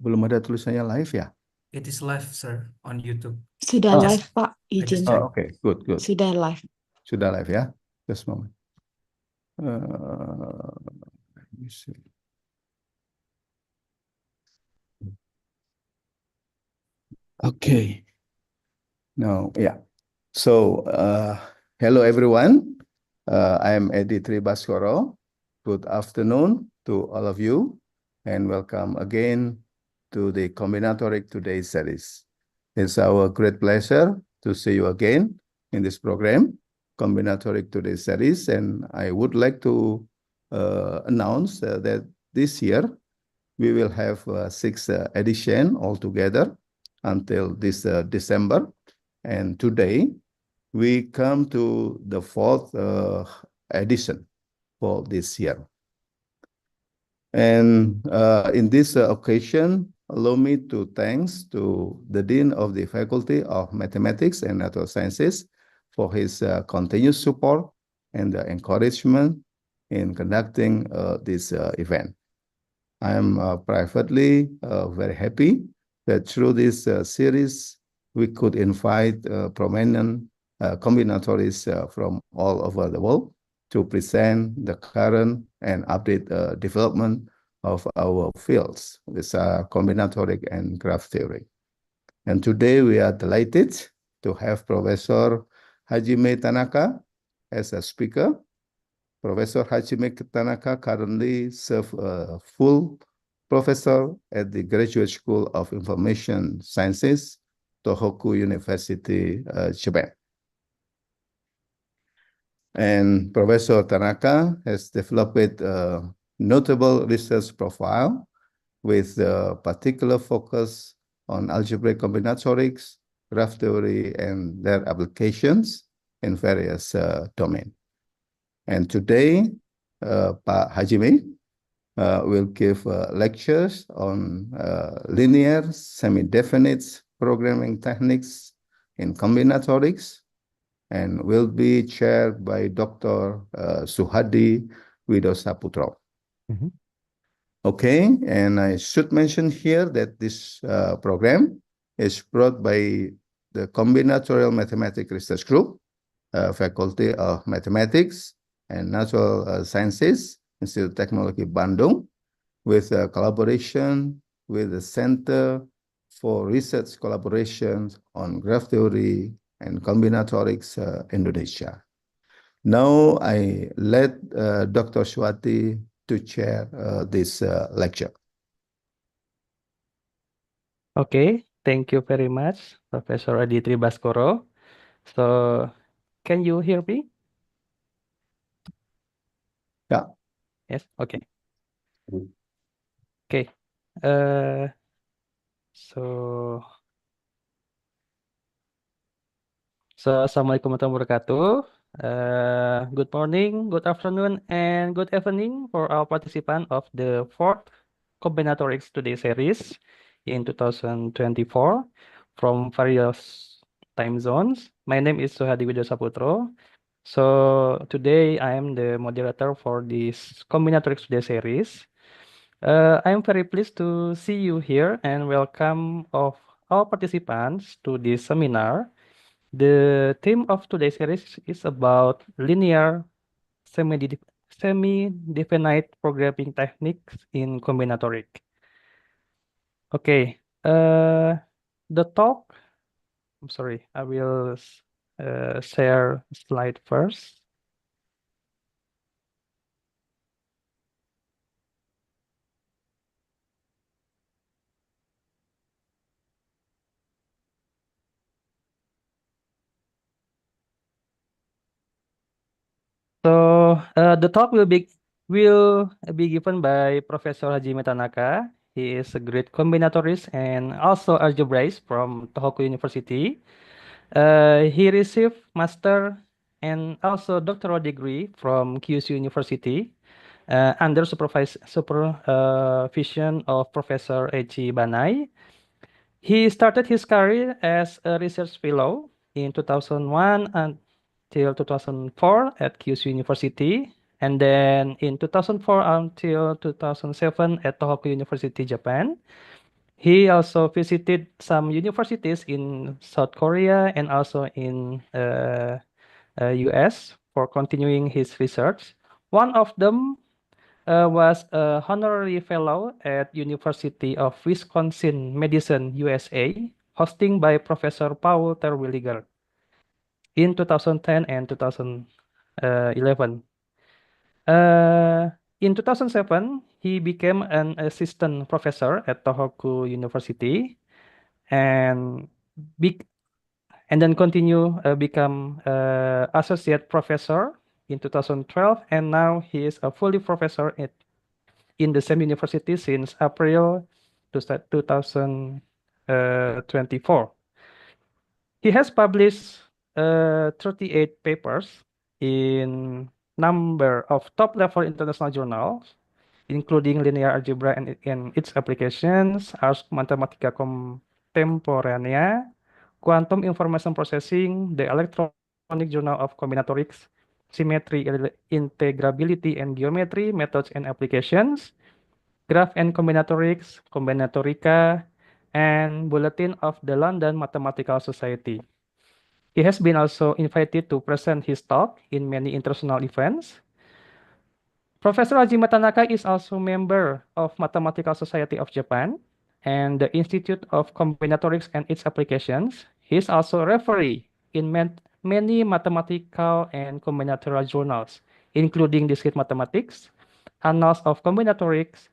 belum ada tulisannya live ya? It is live, sir, on YouTube. Sudah Oh. live, Pak. I just Izin. checked. Oh, okay, good. Sudah live. Sudah live ya? Just a moment. Let me see. Okay. No, yeah. So, hello everyone. I am Edi Tribaskoro. Good afternoon to all of you, and welcome again to the Combinatoric Today series. It's our great pleasure to see you again in this program, Combinatoric Today series, and I would like to announce that this year we will have 6 edition altogether until this December. And today we come to the 4th edition for this year. And in this occasion, allow me to thanks to the Dean of the Faculty of Mathematics and Natural Sciences for his continuous support and encouragement in conducting this event. I am privately very happy that through this series, we could invite prominent combinatorics from all over the world to present the current and update development of our fields with combinatoric and graph theory. And today we are delighted to have Professor Hajime Tanaka as a speaker. Professor Hajime Tanaka currently serves a full professor at the Graduate School of Information Sciences, Tohoku University, Japan. And Professor Tanaka has developed a notable research profile with a particular focus on algebraic combinatorics, graph theory, and their applications in various domains. And today, Pak Hajime will give lectures on linear semi-definite programming techniques in combinatorics, and will be chaired by Dr. Suhadi Widosaputro. Okay, and I should mention here that this program is brought by the Combinatorial Mathematics Research Group, Faculty of Mathematics and Natural Sciences, Institut Teknologi Bandung, with a collaboration with the Center for Research Collaboration on Graph Theory and Combinatorics, Indonesia. Now I let Dr. Swati to chair this lecture. Okay, thank you very much, Professor Aditri Baskoro. So, can you hear me? Yeah. Yes, okay. Okay. Assalamualaikum warahmatullahi wabarakatuh. Good morning, good afternoon, and good evening for our participant of the 4th Combinatorics Today series in 2024 from various time zones. My name is Suhadi Widosaputro. So today I am the moderator for this Combinatorics Today series. I am very pleased to see you here and welcome of all participants to this seminar. The theme of today's series is about linear semi-definite programming techniques in combinatoric. Okay, the talk, I'm sorry, I will share slide first. So the talk will be given by Professor Hajime Tanaka. He is a great combinatorist and also algebraist from Tohoku University. He received master and also doctoral degree from Kyushu University under supervision of Professor Eiichi Banai. He started his career as a research fellow in 2001 until 2004 at Kyushu University, and then in 2004 until 2007 at Tohoku University, Japan. He also visited some universities in South Korea and also in US for continuing his research. One of them was a honorary fellow at University of Wisconsin-Madison, USA, hosting by Professor Paul Terwilliger in 2010 and 2011. In 2007, he became an assistant professor at Tohoku University and be and then continue become associate professor in 2012, and now he is a fully professor in the same university since April 2024. He has published 38 papers in number of top-level international journals, including linear algebra and its applications, Ars Matematica Contemporanea, Quantum Information Processing, the Electronic Journal of Combinatorics, Symmetry, Integrability, and Geometry, Methods and Applications, Graf and Combinatorics, Kombinatorika, and Bulletin of the London Mathematical Society. He has been also invited to present his talk in many international events. Professor Hajime Tanaka is also member of Mathematical Society of Japan and the Institute of Combinatorics and its Applications. He is also a referee in many mathematical and combinatorial journals, including Discrete Mathematics, Annals of Combinatorics,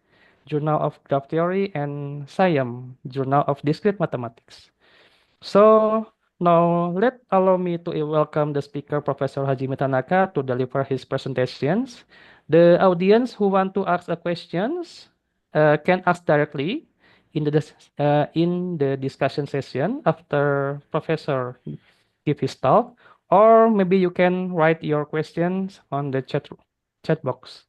Journal of Graph Theory, and SIAM, Journal of Discrete Mathematics. So now allow me to welcome the speaker, Professor Hajime Tanaka, to deliver his presentations. The audience who want to ask a questions can ask directly in the discussion session after Professor give his talk, or maybe you can write your questions on the chat box.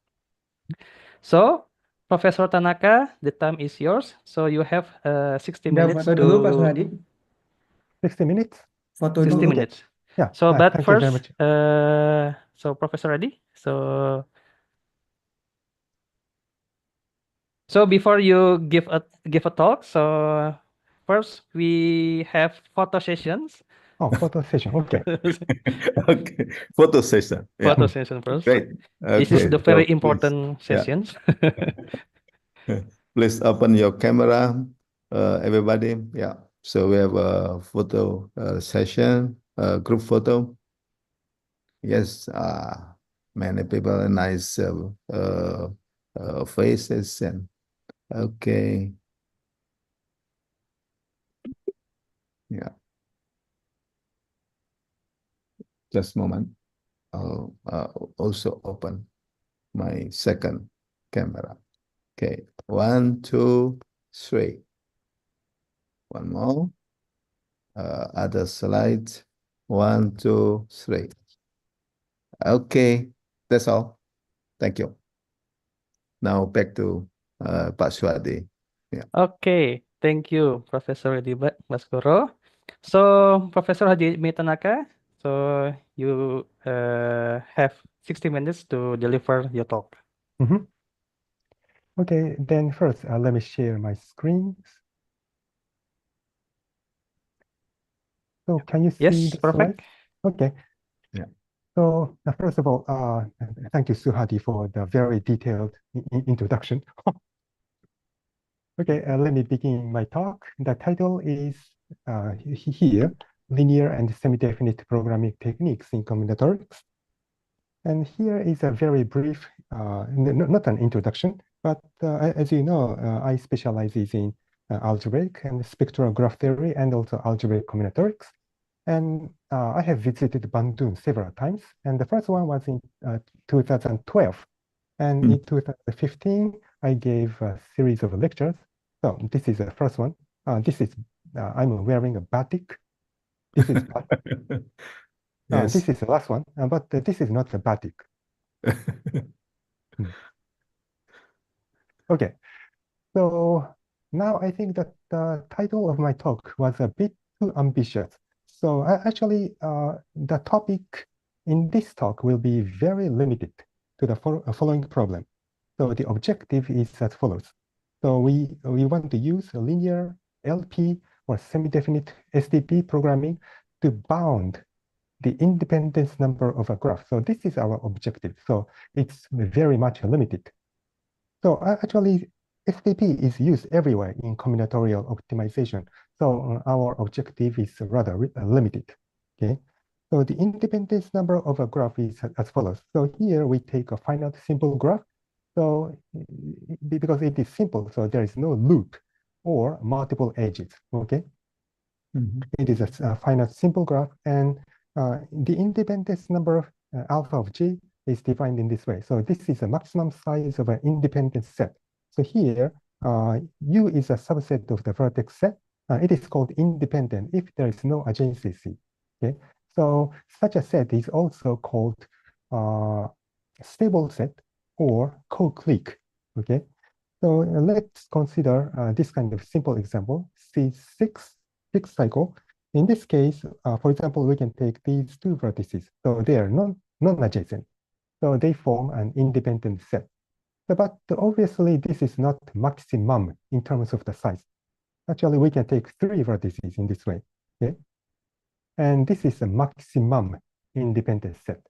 So, Professor Tanaka, the time is yours. So you have 60 Udah minutes foto dulu Pak to Suhadi. 60 minutes? Foto 60 dulu. minutes. Yeah, So, but thank you very first, much. so Professor ready? So before you give a talk, so first we have photo sessions. Oh, photo session. Okay. Okay, photo session. Yeah, Photo session first. great. This is Okay, the so very please, important yeah. sessions. Please open your camera, everybody. Yeah. So we have a photo session, group photo. Yes, many people, nice faces, and okay. Yeah. Just a moment. I'll also open my second camera. Okay, 1, 2, 3. One more. Other slide. 1, 2, 3. Okay, that's all. Thank you. Now back to Pak Suhadi. Yeah. Okay, thank you, Professor Baskoro. So, Professor Hajime Tanaka, so you have 60 minutes to deliver your talk. Mhm. Okay, then first, let me share my screen. So can you see Yes, the perfect. slides? Okay. Yeah. So first of all, thank you, Suhadi, for the very detailed introduction. Okay, let me begin my talk. The title is here, Linear and Semi-Definite Programming Techniques in Combinatorics. And here is a very brief, not an introduction, but as you know, I specialize in algebraic and spectral graph theory and also algebraic combinatorics. And I have visited Bandung several times. And the first one was in 2012. And in 2015, I gave a series of lectures. So this is the first one. I'm wearing a batik. This is batik. Yes. This is the last one, but this is not the batik. Okay, so now I think that the title of my talk was a bit too ambitious. So actually, the topic in this talk will be very limited to the following problem. So the objective is as follows. So we want to use a linear LP or semi-definite SDP programming to bound the independence number of a graph. So this is our objective. So it's very much limited. So actually, SDP is used everywhere in combinatorial optimization. So our objective is rather limited. Okay. So the independence number of a graph is as follows. So here we take a finite simple graph. So because it is simple, so there is no loop or multiple edges. Okay. It is a finite simple graph, and the independence number of alpha of G is defined in this way. So this is a maximum size of an independent set. So here, U is a subset of the vertex set. It is called independent if there is no adjacency. Okay, so such a set is also called stable set or co-clique. Okay, so let's consider this kind of simple example, C6 cycle. In this case, for example, we can take these two vertices. So they are non-adjacent. So they form an independent set. But obviously, this is not maximum in terms of the size. Actually, we can take three vertices in this way. Okay? And this is a maximum independent set.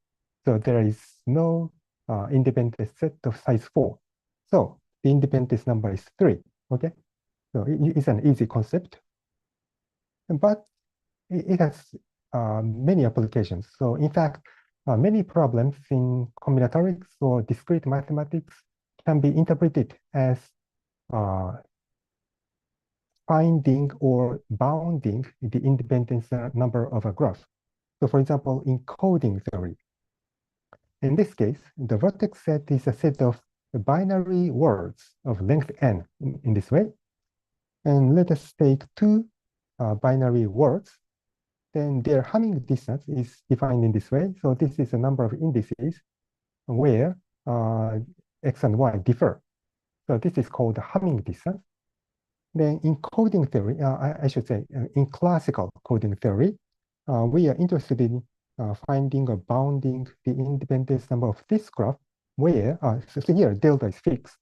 So there is no independent set of size 4. So the independence number is 3. Okay? So it's an easy concept. But it has many applications. So in fact, many problems in combinatorics or discrete mathematics can be interpreted as finding or bounding the independence number of a graph. So for example, in coding theory, in this case, the vertex set is a set of binary words of length n in this way. And let us take two binary words. Then their Hamming distance is defined in this way. So this is a number of indices where x and y differ. So this is called the Hamming distance. Then in coding theory, I should say in classical coding theory, we are interested in finding or bounding the independence number of this graph where, so here delta is fixed,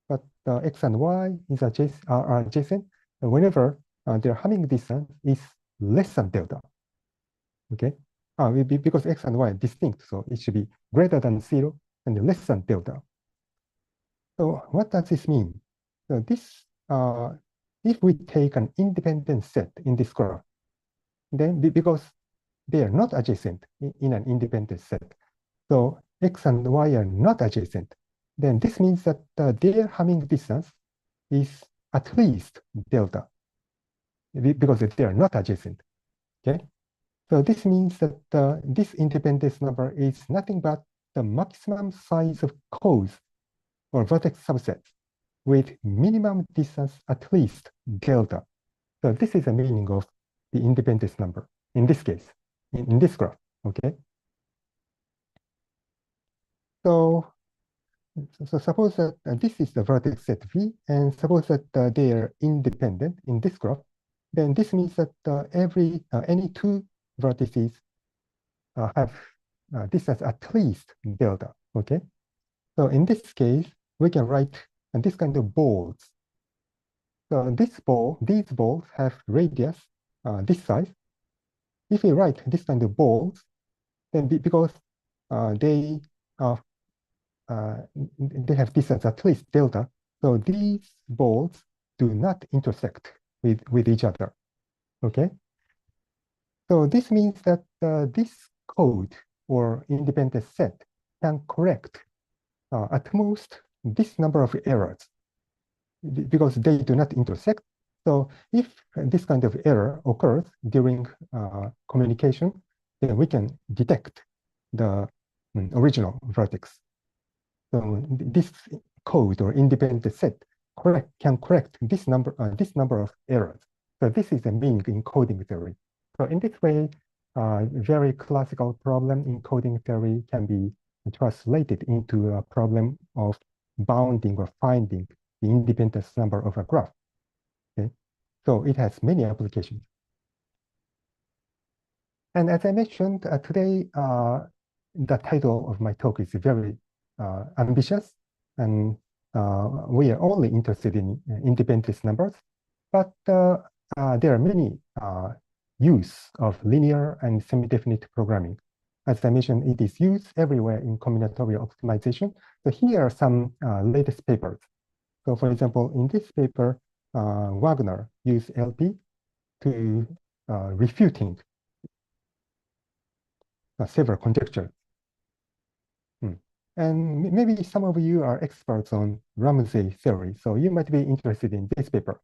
but x and y are adjacent whenever their Hamming distance is less than delta. Okay, because x and y are distinct, so it should be greater than 0 and less than delta. So what does this mean? So this, if we take an independent set in this graph, then because they are not adjacent in an independent set, so x and y are not adjacent, then this means that their Hamming distance is at least delta, because they are not adjacent. Okay. So this means that this independence number is nothing but the maximum size of codes or vertex subsets with minimum distance at least delta. So this is the meaning of the independence number in this case, in this graph. Okay. So suppose that this is the vertex set V, and suppose that they are independent in this graph. Then this means that any two vertices have distance at least delta. Okay, so in this case, we can write this kind of balls. So these balls have radius this size. If we write this kind of balls, then because they have distance at least delta, so these balls do not intersect with each other. Okay. So this means that this code or independent set can correct at most this number of errors because they do not intersect. So if this kind of error occurs during communication, then we can detect the original vertex. So this code or independent set can correct this number of errors. So this is the meaning in coding theory. So in this way, very classical problem in coding theory can be translated into a problem of bounding or finding the independence number of a graph. Okay, so it has many applications. And as I mentioned today, the title of my talk is very ambitious, and we are only interested in independence numbers, but there are many use of linear and semi-definite programming. As I mentioned, it is used everywhere in combinatorial optimization. So here are some latest papers. So for example, in this paper, Wagner used LP to refuting several conjectures. And maybe some of you are experts on Ramsey theory, so you might be interested in this paper.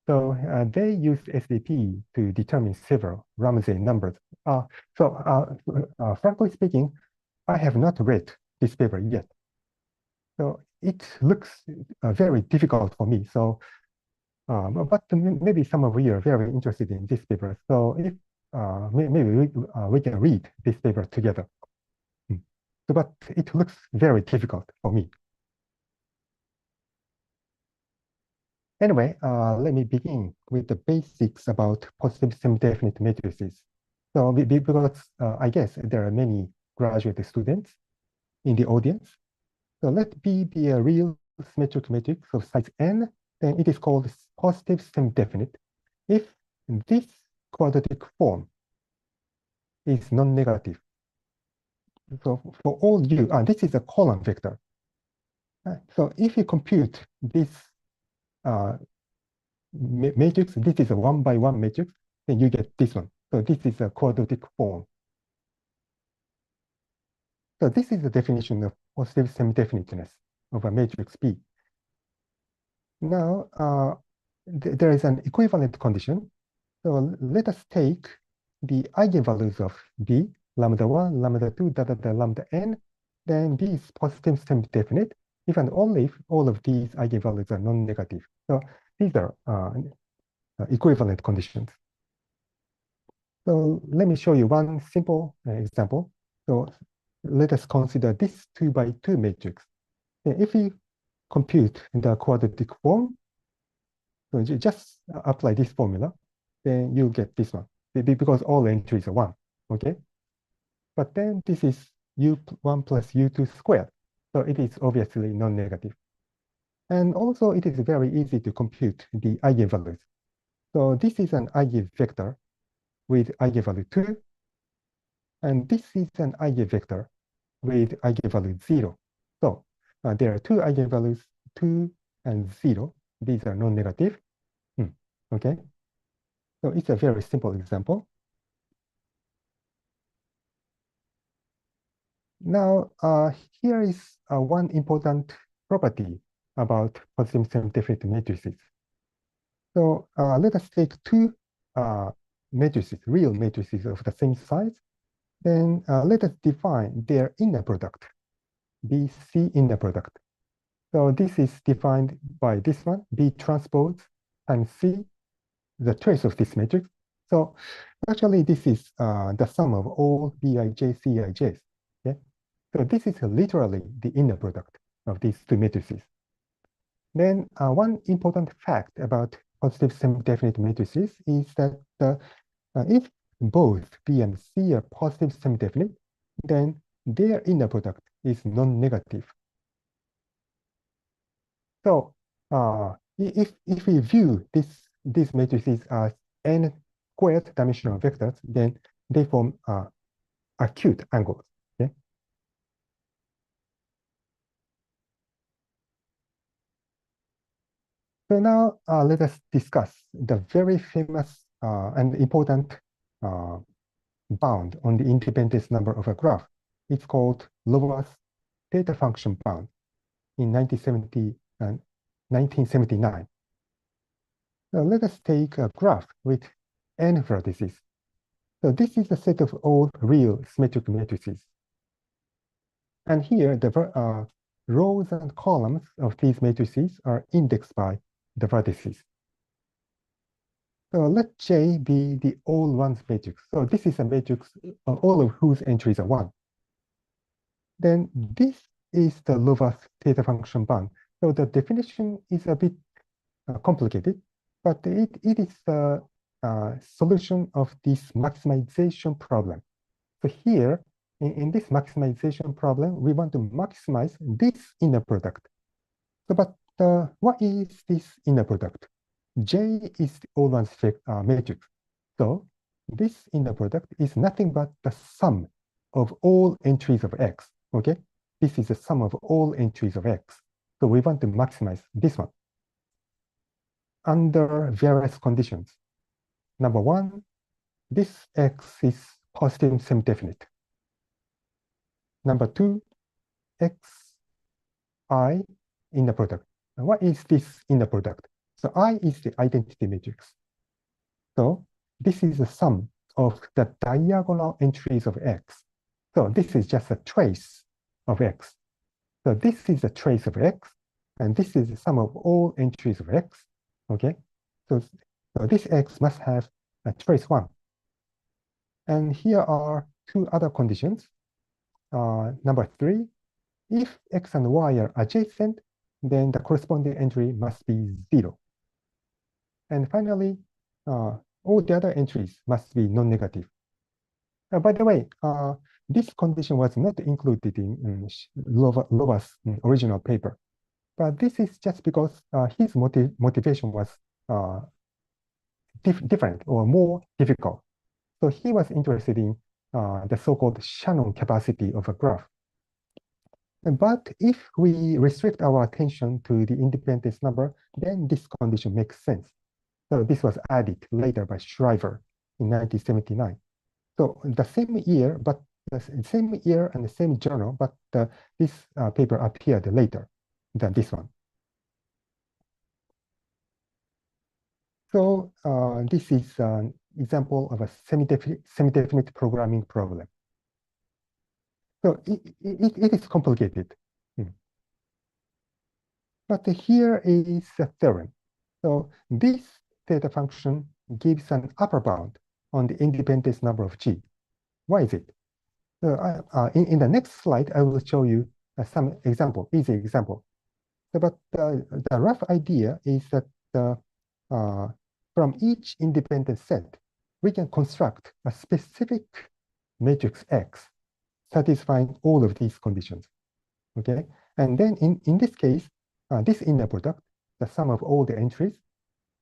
So they used SDP to determine several Ramsey numbers. Frankly speaking, I have not read this paper yet. So it looks very difficult for me. So, but maybe some of you are very interested in this paper. So if maybe we can read this paper together. But it looks very difficult for me. Anyway, let me begin with the basics about positive semi-definite matrices. So because I guess there are many graduate students in the audience. So let B be a real symmetric matrix of size n, then it is called positive semi-definite if this quadratic form is non-negative. So for all u, this is a column vector. So if you compute this matrix, this is a 1-by-1 matrix, then you get this one. So this is a quadratic form. So this is the definition of positive semi-definiteness of a matrix P. Now, there is an equivalent condition. So let us take the eigenvalues of B, lambda 1, lambda 2, lambda n, then B is positive semi-definite if and only if all of these eigenvalues are non-negative. So these are equivalent conditions. So let me show you one simple example. So let us consider this 2-by-2 matrix. If we compute the quadratic form, so you just apply this formula, then you get this one, because all entries are 1, okay? But then this is u1 plus u2 squared. So it is obviously non-negative. And also it is very easy to compute the eigenvalues. So this is an eigenvector with eigenvalue 2. And this is an eigenvector with eigenvalue 0. So there are two eigenvalues, 2 and 0. These are non-negative. Okay. So it's a very simple example. Now, here is one important property about positive semi-definite matrices. So let us take two matrices, real matrices of the same size. Then let us define their inner product, BC inner product. So this is defined by this one, B transpose times C, the trace of this matrix. So actually, this is the sum of all Bij,Cij's. Okay? So this is literally the inner product of these two matrices. Then one important fact about positive semi-definite matrices is that if both B and C are positive semi-definite, then their inner product is non-negative. So if we view these matrices as n squared dimensional vectors, then they form acute angles. Okay? So now let us discuss the very famous and important bound on the independence number of a graph. It's called Lovász theta function bound in 1979. Now let us take a graph with n vertices. So this is a set of all real symmetric matrices. And here the rows and columns of these matrices are indexed by the vertices. So let J be the all ones matrix. So this is a matrix, all of whose entries are 1. Then this is the Lovász theta function bound. So the definition is a bit complicated, but it is the solution of this maximization problem. So here, in this maximization problem, we want to maximize this inner product. So, but what is this inner product? J is the Orland's matrix. So this inner product is nothing but the sum of all entries of X. Okay, this is the sum of all entries of X. So we want to maximize this one under various conditions. Number one, this X is positive semi-definite. Number two, Xi inner product. And what is this inner product? So I is the identity matrix. So this is the sum of the diagonal entries of X. So this is just a trace of X. So this is a trace of X, and this is the sum of all entries of X. Okay, so this X must have a trace 1. And here are two other conditions. Number 3, if X and Y are adjacent, then the corresponding entry must be 0. And finally, all the other entries must be non-negative. By the way, this condition was not included in Lovász' original paper, but this is just because his motivation was different or more difficult. So he was interested in the so-called Shannon capacity of a graph. But if we restrict our attention to the independence number, then this condition makes sense. So this was added later by Shriver in 1979. So the same year, but the same year and the same journal, but this paper appeared later than this one. So this is an example of a semi-definite programming problem. So it is complicated. But here is a theorem. So this theta function gives an upper bound on the independence number of G. Why is it? In the next slide, I will show you some example, easy example. So, but the rough idea is that from each independent set, we can construct a specific matrix X satisfying all of these conditions. Okay, and then in this case, this inner product, the sum of all the entries,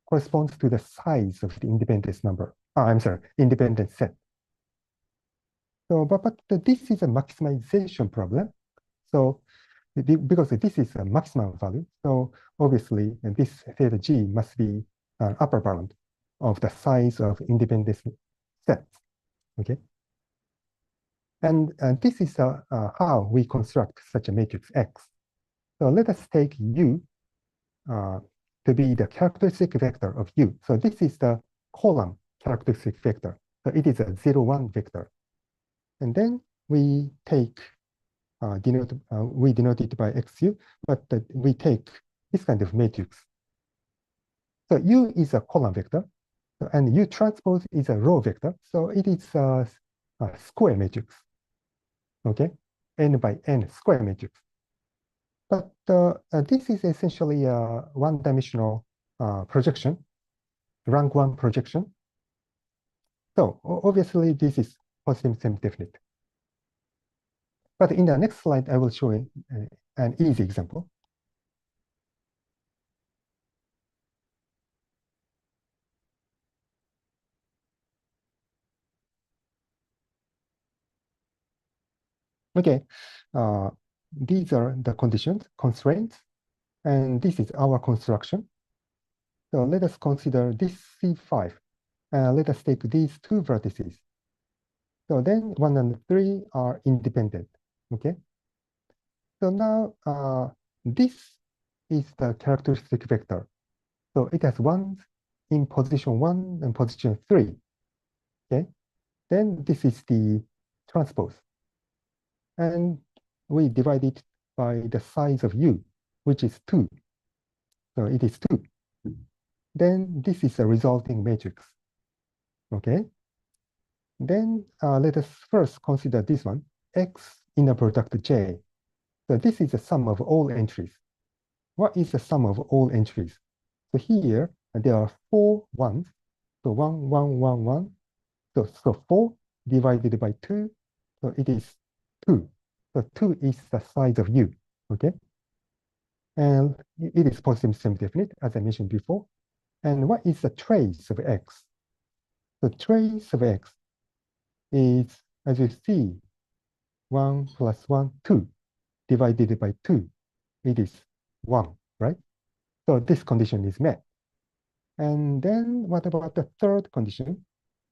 corresponds to the size of the independence number. Independent set. So, but this is a maximization problem. So, because this is a maximum value, so obviously this theta G must be an upper bound of the size of independent sets. Okay. And this is how we construct such a matrix X. So let us take U to be the characteristic vector of U. So this is the column characteristic vector. So it is a 0, 1 vector. And then we take, we denote it by XU, but we take this kind of matrix. So U is a column vector, and U transpose is a row vector. So it is a square matrix. Okay, n by n square matrix. But this is essentially a one-dimensional projection, rank 1 projection. So obviously this is positive semi-definite. But in the next slide, I will show you an easy example. Okay, these are the conditions, constraints, and this is our construction. So let us consider this C5. Let us take these two vertices. So then 1 and 3 are independent. Okay. So now this is the characteristic vector. So it has ones in position 1 and position 3. Okay. Then this is the transpose. And we divide it by the size of U, which is 2. So it is 2. Then this is a resulting matrix. Okay. Then let us first consider this one, X inner product J. So this is the sum of all entries. What is the sum of all entries? So here there are 4 ones. So 1, 1, 1, 1. So 4 divided by 2. So it is 2. So 2 is the size of U. Okay. and it is positive semi-definite, as I mentioned before. And what is the trace of x? The trace of x is, as you see, 1 plus 1, 2, divided by 2. It is 1, right? So this condition is met. And then what about the third condition?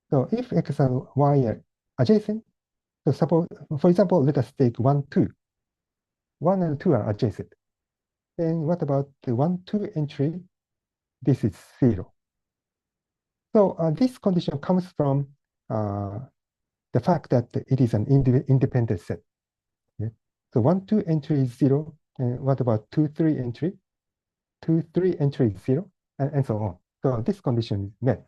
So if x and y are adjacent, so suppose, for example, let us take 1, 2. 1 and 2 are adjacent. Then what about the 1, 2 entry? This is 0. So this condition comes from the fact that it is an independent set. Okay? So 1, 2 entry is 0. And what about 2, 3 entry? 2, 3 entry is 0, and so on. So this condition is met.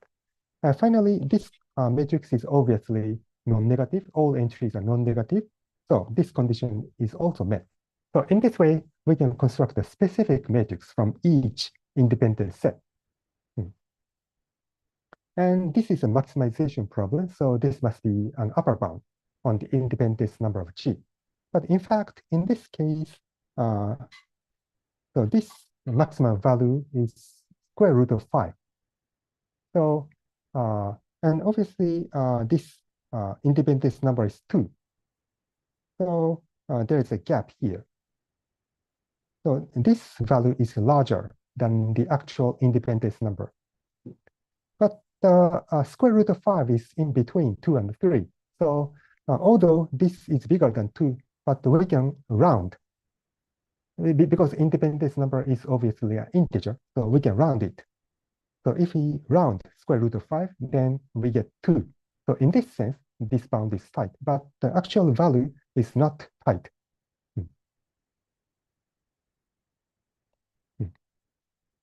Finally, this matrix is obviously non-negative. All entries are non-negative. So this condition is also met. So in this way, we can construct a specific matrix from each independent set. And this is a maximization problem. So this must be an upper bound on the independence number of G. But in fact, in this case, so this maximum value is square root of 5. So, and obviously this independence number is 2. So there is a gap here. So this value is larger than the actual independence number. But the square root of 5 is in between 2 and 3. So although this is bigger than 2, but we can round. Because independence number is obviously an integer, so we can round it. So if we round square root of 5, then we get 2. So in this sense, this bound is tight, but the actual value is not tight.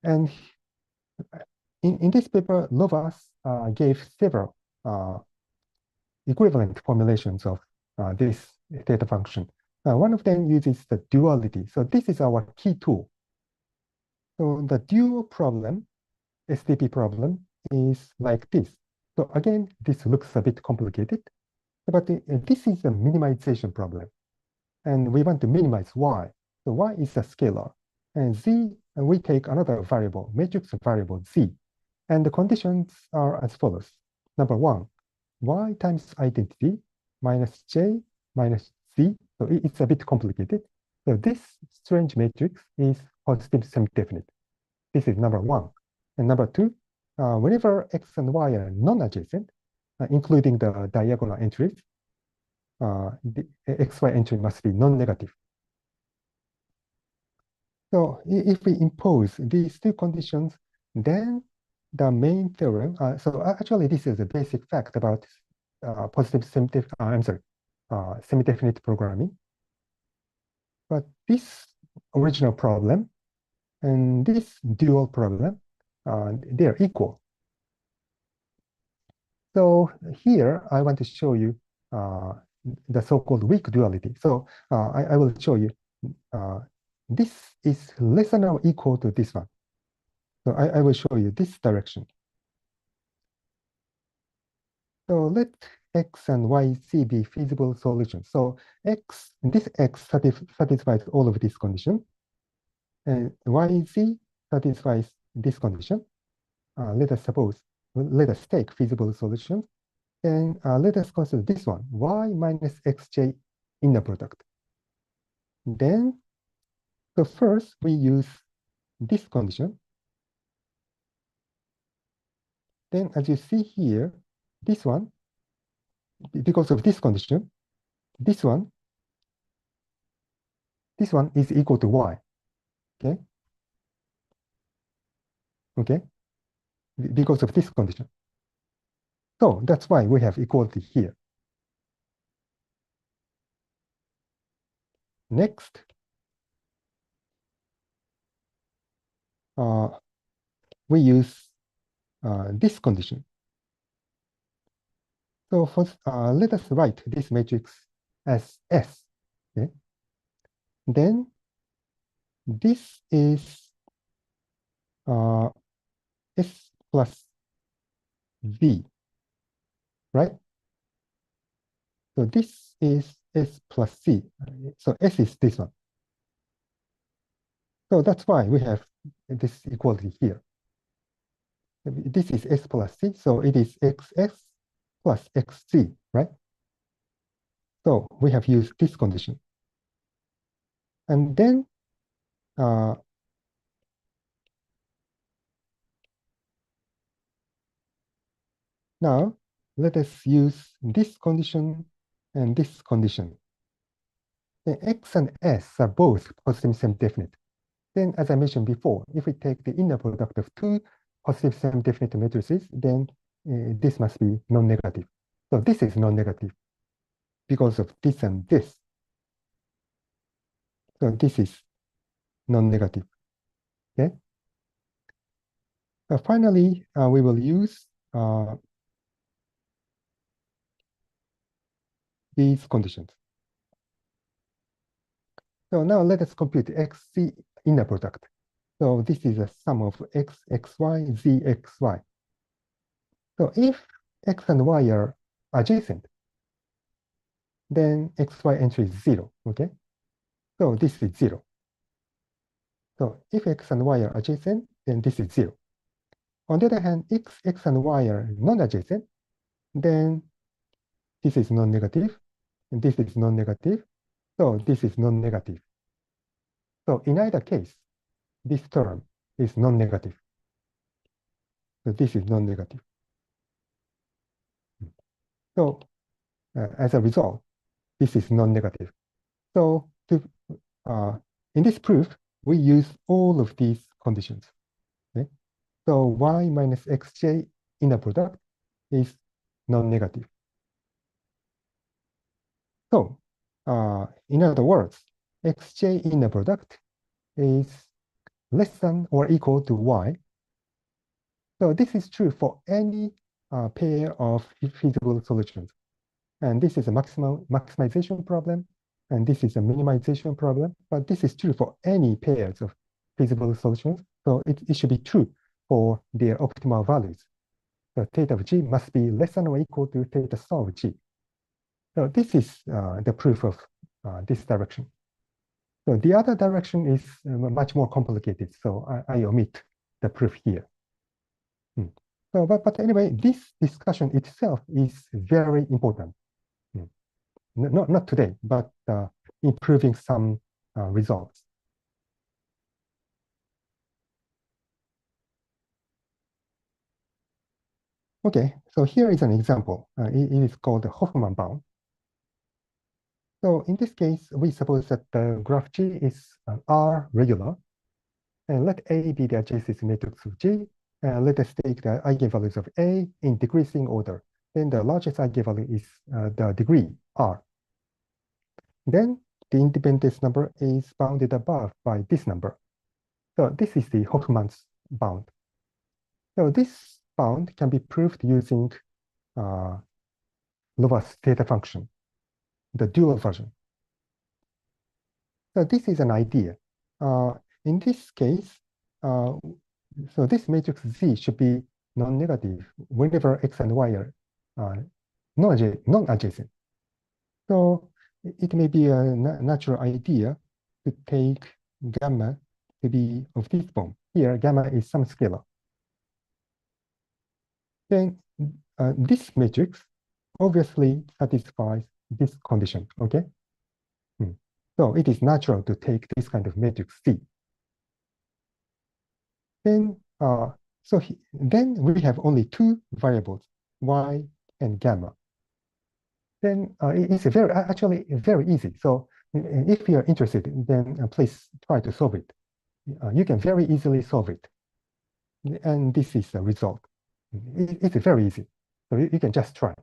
And in this paper, Lovász gave several equivalent formulations of this theta function. One of them uses the duality. So this is our key tool. So the dual problem, SDP problem, is like this. So again, this looks a bit complicated, but this is a minimization problem. And we want to minimize y. So y is a scalar. And z, we take another variable, matrix variable z. And the conditions are as follows. Number 1, y times identity minus j minus z. So it's a bit complicated. So this strange matrix is positive semi-definite. This is number 1. And number 2, whenever x and y are non-adjacent, including the diagonal entries, the xy entry must be non-negative. So if we impose these two conditions, then the main theorem, so actually this is a basic fact about positive semi-definite programming. But this original problem and this dual problem, they are equal. So here I want to show you the so-called weak duality. So I will show you this is less than or equal to this one. So I will show you this direction. So let x and y, z be feasible solutions. So this x satisfies all of these conditions, and y, z satisfies this condition. Let us take feasible solutions, and let us consider this one, y minus xj inner product. Then, so first we use this condition. Then as you see here, this one, because of this condition, this one is equal to y, okay? Okay, because of this condition. So that's why we have equality here. Next, we use this condition. So first, let us write this matrix as S. Okay? Then this is S plus V, right? So this is S plus C. So S is this one. So that's why we have this equality here. This is s plus c, so it is xx plus xc, right? So we have used this condition. And then now let us use this condition and this condition. The x and s are both positive semi-definite. Then, as I mentioned before, if we take the inner product of two positive semi-definite matrices, then this must be non-negative. So this is non-negative because of this and this. So this is non-negative. Okay. Finally, we will use these conditions. So now let us compute xc inner product. So this is a sum of x, xy, z, xy. So if x and y are adjacent, then xy entry is 0, okay? So this is 0. So if x and y are adjacent, then this is 0. On the other hand, if x and y are non-adjacent, then this is non-negative, and this is non-negative, so this is non-negative. So in either case, this term is non-negative. So this is non-negative. So as a result, this is non-negative. So in this proof, we use all of these conditions. Okay? So y minus xj inner product is non-negative. So in other words, xj inner product is less than or equal to y. So this is true for any pair of feasible solutions. And this is a maximization problem, and this is a minimization problem, but this is true for any pairs of feasible solutions. So it should be true for their optimal values. So theta of g must be less than or equal to theta star of g. So this is the proof of this direction. So the other direction is much more complicated, so I omit the proof here. So, but anyway, this discussion itself is very important. Not today, but improving some results. Okay, so here is an example. It is called the Hoffman bound. So in this case, we suppose that the graph G is R regular, and let A be the adjacency matrix of G, and let us take the eigenvalues of A in decreasing order. Then the largest eigenvalue is the degree R. Then the independence number is bounded above by this number. So this is the Hoffman's bound. So this bound can be proved using Lovász theta function, the dual version. So this is an idea. In this case, so this matrix Z should be non-negative whenever x and y are non-adjacent. So it may be a natural idea to take gamma to be of this form. Here, gamma is some scalar. Then this matrix obviously satisfies this condition, okay? So it is natural to take this kind of matrix C. Then, then we have only two variables, y and gamma. Then it's actually very easy. So if you are interested, then please try to solve it. You can very easily solve it. And this is the result. It's very easy. So you can just try.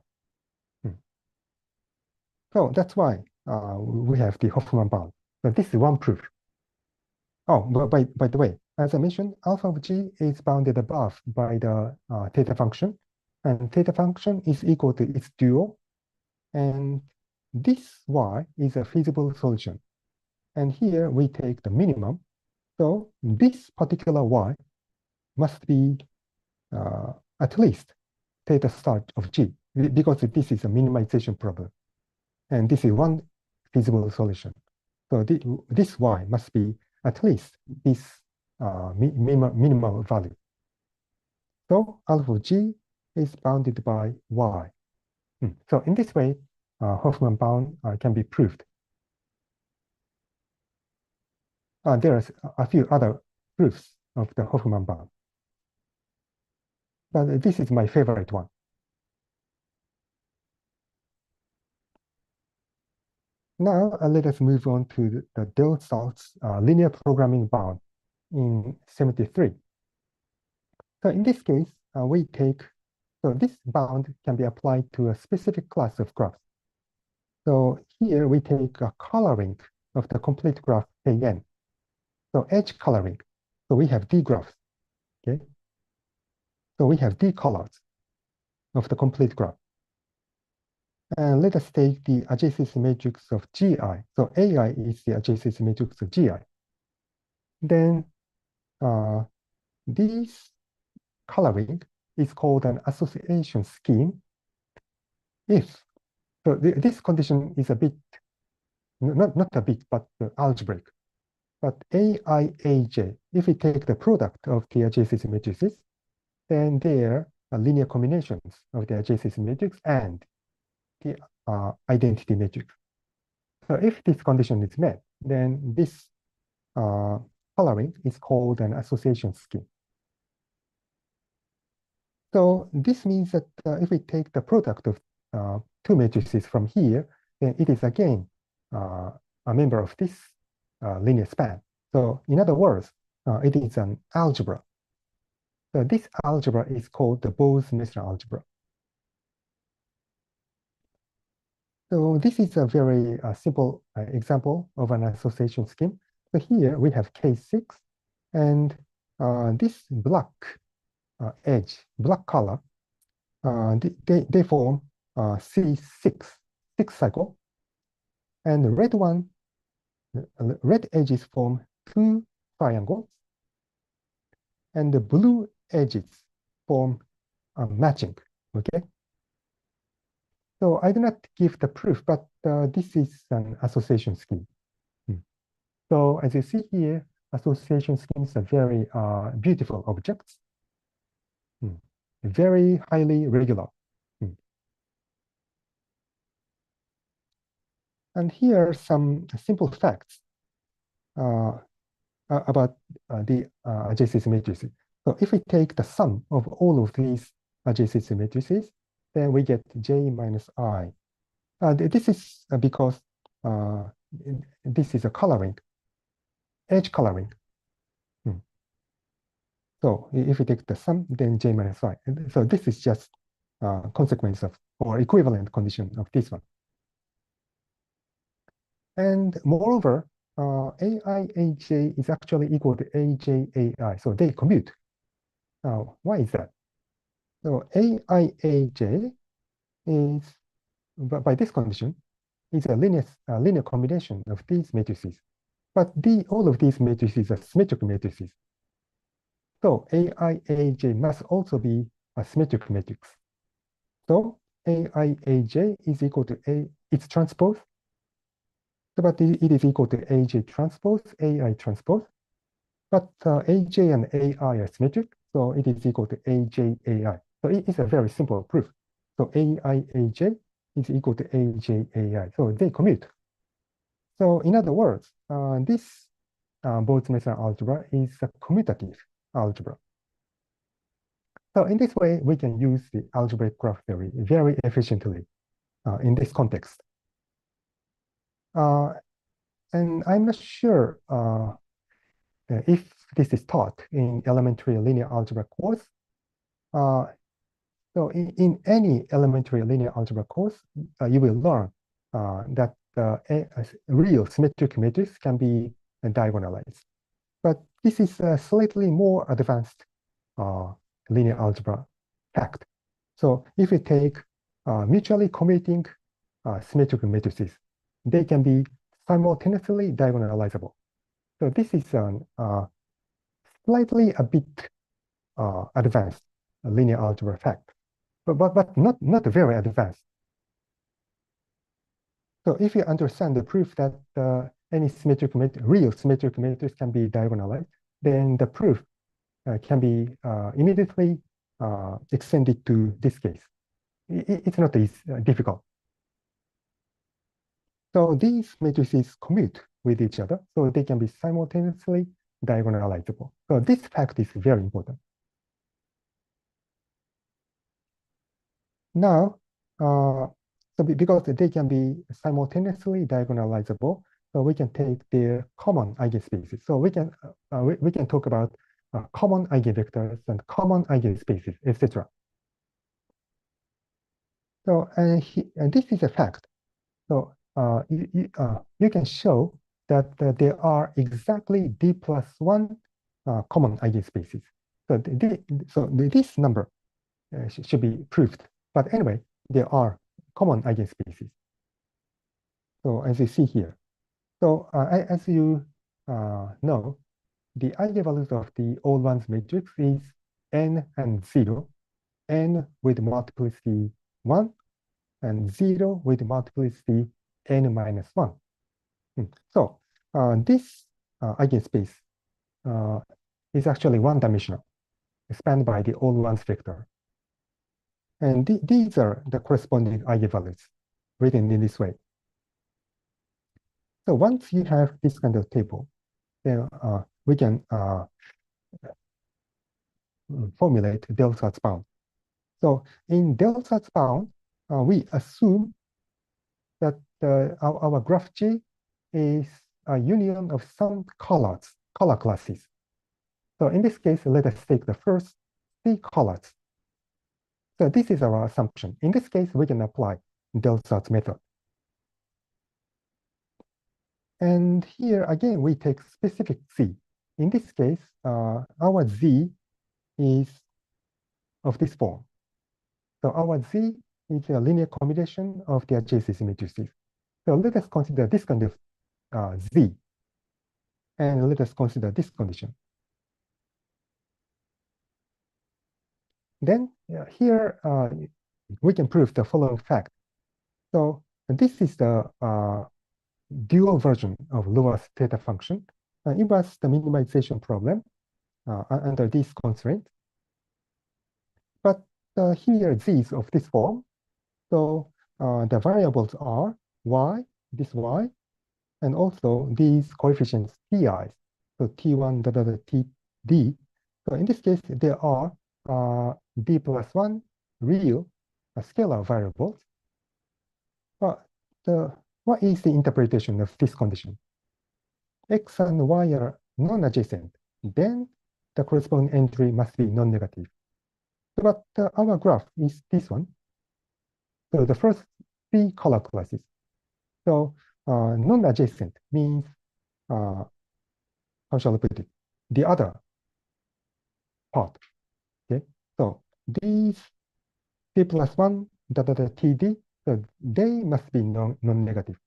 So that's why we have the Hoffman bound. So this is one proof. Oh, by the way, as I mentioned, alpha of g is bounded above by the theta function, and theta function is equal to its dual, and this y is a feasible solution. And here we take the minimum. So this particular y must be at least theta star of g, because this is a minimization problem. And this is one feasible solution. So this y must be at least this minimal value. So alpha of G is bounded by Y. So in this way, Hoffman bound can be proved. There are a few other proofs of the Hoffman bound, but this is my favorite one. Now let us move on to the Delsarte's linear programming bound in 73. So in this case, so this bound can be applied to a specific class of graphs. So here we take a coloring of the complete graph Kn. So edge coloring. So we have D graphs. Okay. So we have D colors of the complete graph. And let us take the adjacency matrix of Gi. So Ai is the adjacency matrix of Gi. Then this coloring is called an association scheme if, so this condition is a bit, not a bit, but algebraic. But Aij, if we take the product of the adjacency matrices, then there are linear combinations of the adjacency matrix and the identity matrix. So if this condition is met, then this coloring is called an association scheme. So this means that if we take the product of two matrices from here, then it is again a member of this linear span. So in other words, it is an algebra. So this algebra is called the Bose-Messner algebra. So this is a very simple example of an association scheme. So here we have K6, and this black edge, black color, they form C6, 6 cycle, and the red one, red edges form 2 triangles, and the blue edges form matching, okay? So I do not give the proof, but this is an association scheme. So as you see here, association schemes are very beautiful objects, very highly regular. And here are some simple facts about the adjacency matrices. So if we take the sum of all of these adjacency matrices, then we get J minus I. This is because this is a coloring, edge coloring. So if we take the sum, then J minus I. So this is just consequence of, or equivalent condition of this one. And moreover, AIAJ is actually equal to AJAI. So they commute. Now, why is that? So AIAJ is, by this condition, is a linear combination of these matrices. But all of these matrices are symmetric matrices. So AIAJ must also be a symmetric matrix. So AIAJ is equal to its transpose. But it is equal to AJ transpose, AI transpose. But AJ and AI are symmetric, so it is equal to AJAI. So it is a very simple proof. So AIAJ is equal to AJAI. So they commute. So in other words, this Bose-Messner algebra is a commutative algebra. So in this way, we can use the algebraic graph theory very efficiently in this context. And I'm not sure if this is taught in elementary linear algebra course. So in any elementary linear algebra course, you will learn that a real symmetric matrix can be diagonalized. But this is a slightly more advanced linear algebra fact. So if we take mutually commuting symmetric matrices, they can be simultaneously diagonalizable. So this is slightly a bit advanced linear algebra fact, but not very advanced. So if you understand the proof that any real symmetric matrix can be diagonalized, then the proof can be immediately extended to this case. It's not difficult. So these matrices commute with each other, so they can be simultaneously diagonalizable. So this fact is very important. Now, because they can be simultaneously diagonalizable, so we can take their common eigenspaces. So we can talk about common eigenvectors and common eigenspaces, etc. So and this is a fact. So you can show that there are exactly d+1 common eigenspaces. So this number should be proved. But anyway, there are common eigenspaces. So as you see here. So as you know, the eigenvalues of the all-ones matrix is n and 0, n with multiplicity 1, and 0 with multiplicity n-1. So this eigenspace is actually one-dimensional, spanned by the all-ones vector. And these are the corresponding eigenvalues written in this way. So once you have this kind of table, then we can formulate Delsarte's bound. So in Delsarte's bound, we assume that our graph G is a union of some color classes. So in this case, let us take the first 3 colors. So this is our assumption. In this case, we can apply Delsarte's method. And here again, we take specific Z. In this case, our Z is of this form. So our Z is a linear combination of the adjacency matrices. So let us consider this kind of Z. And let us consider this condition. Then here we can prove the following fact. So this is the dual version of Lovász theta function. It was the minimization problem under these constraints. But here Z is of this form. So the variables are y, this y, and also these coefficients Ti's. So T1, Td. So in this case, there are d+1 real scalar variables. But what is the interpretation of this condition? X and y are non-adjacent. Then the corresponding entry must be non-negative. But our graph is this one. So the first 3 color classes. So non-adjacent means, how shall I put it? The other part. Okay. So these t+1 Td, so they must be non-negative.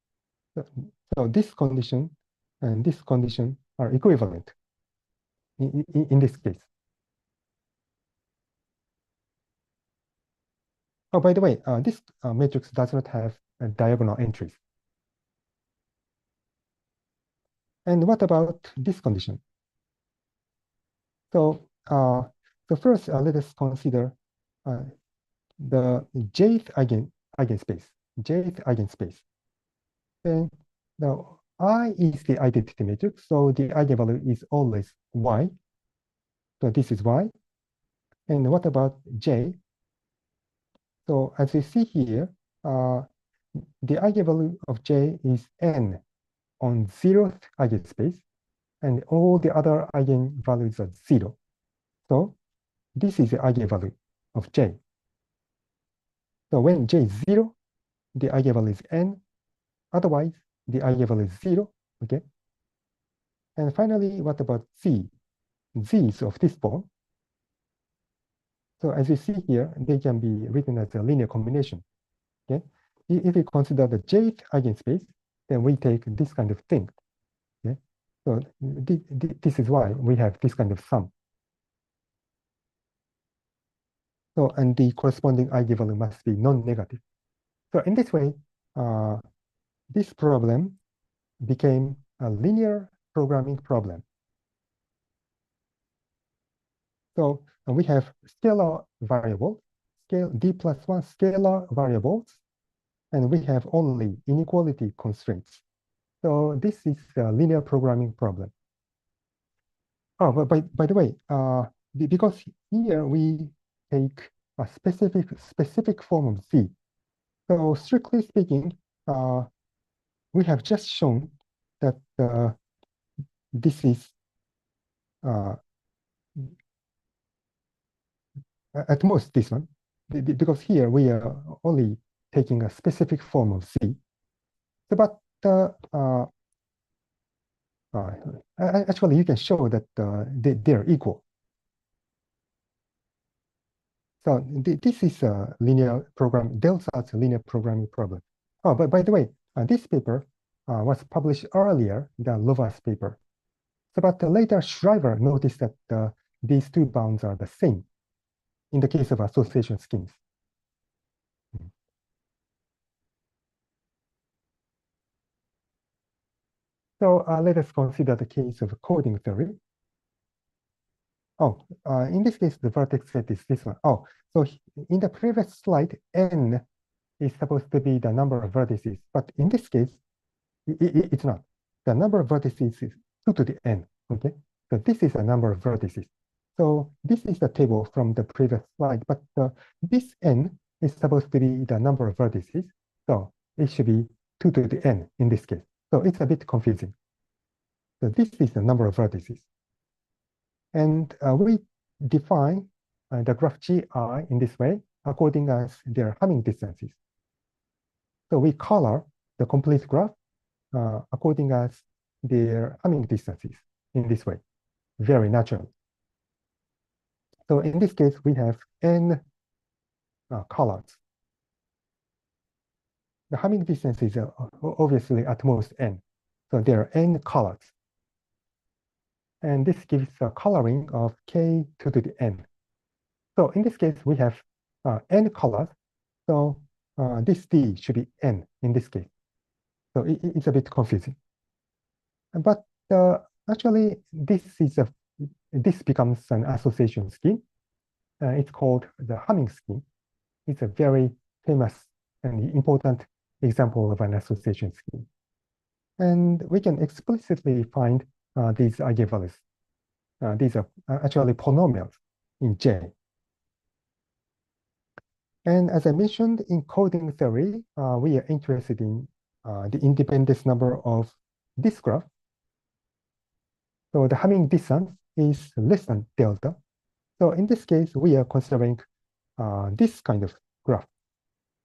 So this condition and this condition are equivalent in this case. Oh, by the way, this matrix does not have diagonal entries. And what about this condition? So, first, let us consider the jth eigenspace. Jth eigenspace. Then now I is the identity matrix, so the eigenvalue is always y. So this is y. And what about j? So as you see here, the eigenvalue of j is n on 0th eigenspace, and all the other eigenvalues are 0. So this is the eigenvalue of j. So when j is 0, the eigenvalue is n. Otherwise, the eigenvalue is 0. Okay. And finally, what about z? Z is of this form. So as you see here, they can be written as a linear combination. Okay. If we consider the jth eigenspace, then we take this kind of thing. Okay. So this is why we have this kind of sum. So and the corresponding eigenvalue must be non-negative. So in this way, this problem became a linear programming problem. So we have scalar variable, scale d+1 scalar variables, and we have only inequality constraints. So this is a linear programming problem. Oh, but by the way, because here we take a specific form of Z. So strictly speaking, we have just shown that this is at most this one, because here we are only taking a specific form of Z. So, but actually, you can show that they're equal. So this is a linear program, Delsarte's linear programming problem. Oh, but by the way, this paper was published earlier than Lovász paper. So, but later Shriver noticed that these two bounds are the same in the case of association schemes. So let us consider the case of coding theory. Oh, in this case, the vertex set is this one. Oh, so in the previous slide, n is supposed to be the number of vertices, but in this case, it's not. The number of vertices is 2 to the n, okay? So this is a number of vertices. So this is the table from the previous slide, but this n is supposed to be the number of vertices. So it should be 2 to the n in this case. So it's a bit confusing. So this is the number of vertices. And we define the graph GI in this way according as their Hamming distances. So we color the complete graph according as their Hamming distances in this way, very natural. So in this case, we have n colors. The Hamming distance is obviously at most n. So there are n colors. And this gives a coloring of k to the n. So in this case, we have n colors. So this d should be n in this case. So it's a bit confusing. But actually, this becomes an association scheme. It's called the Hamming scheme. It's a very famous and important example of an association scheme. And we can explicitly find these eigenvalues. These are actually polynomials in J. And as I mentioned in coding theory, we are interested in the independence number of this graph. So the Hamming distance is less than delta. So in this case, we are considering this kind of graph.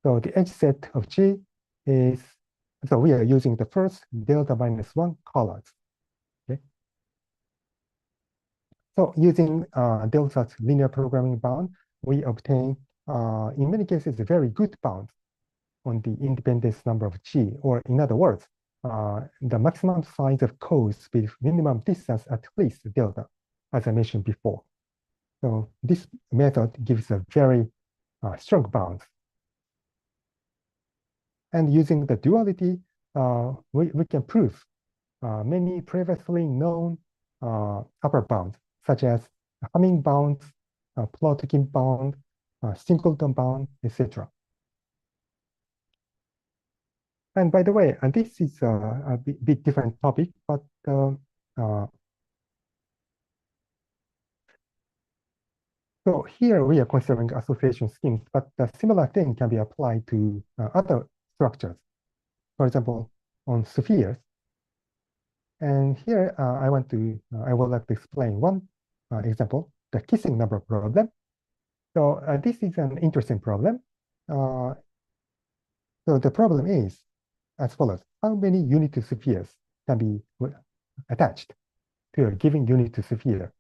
So the edge set of G is, so we are using the first delta minus 1 colors. Okay. So using Delsarte's linear programming bound, we obtain, in many cases, a very good bound on the independence number of G, or in other words, the maximum size of codes with minimum distance at least delta, as I mentioned before. So this method gives a very strong bound. And using the duality, we can prove many previously known upper bounds, such as Hamming bound, Plotkin bound, Singleton bound, etc. And by the way, this is a bit different topic, but so here we are considering association schemes, but a similar thing can be applied to other structures. For example, on spheres. And here I would like to explain one example, the kissing number problem. So this is an interesting problem. So the problem is as follows: how many unit spheres can be attached to a given unit sphere?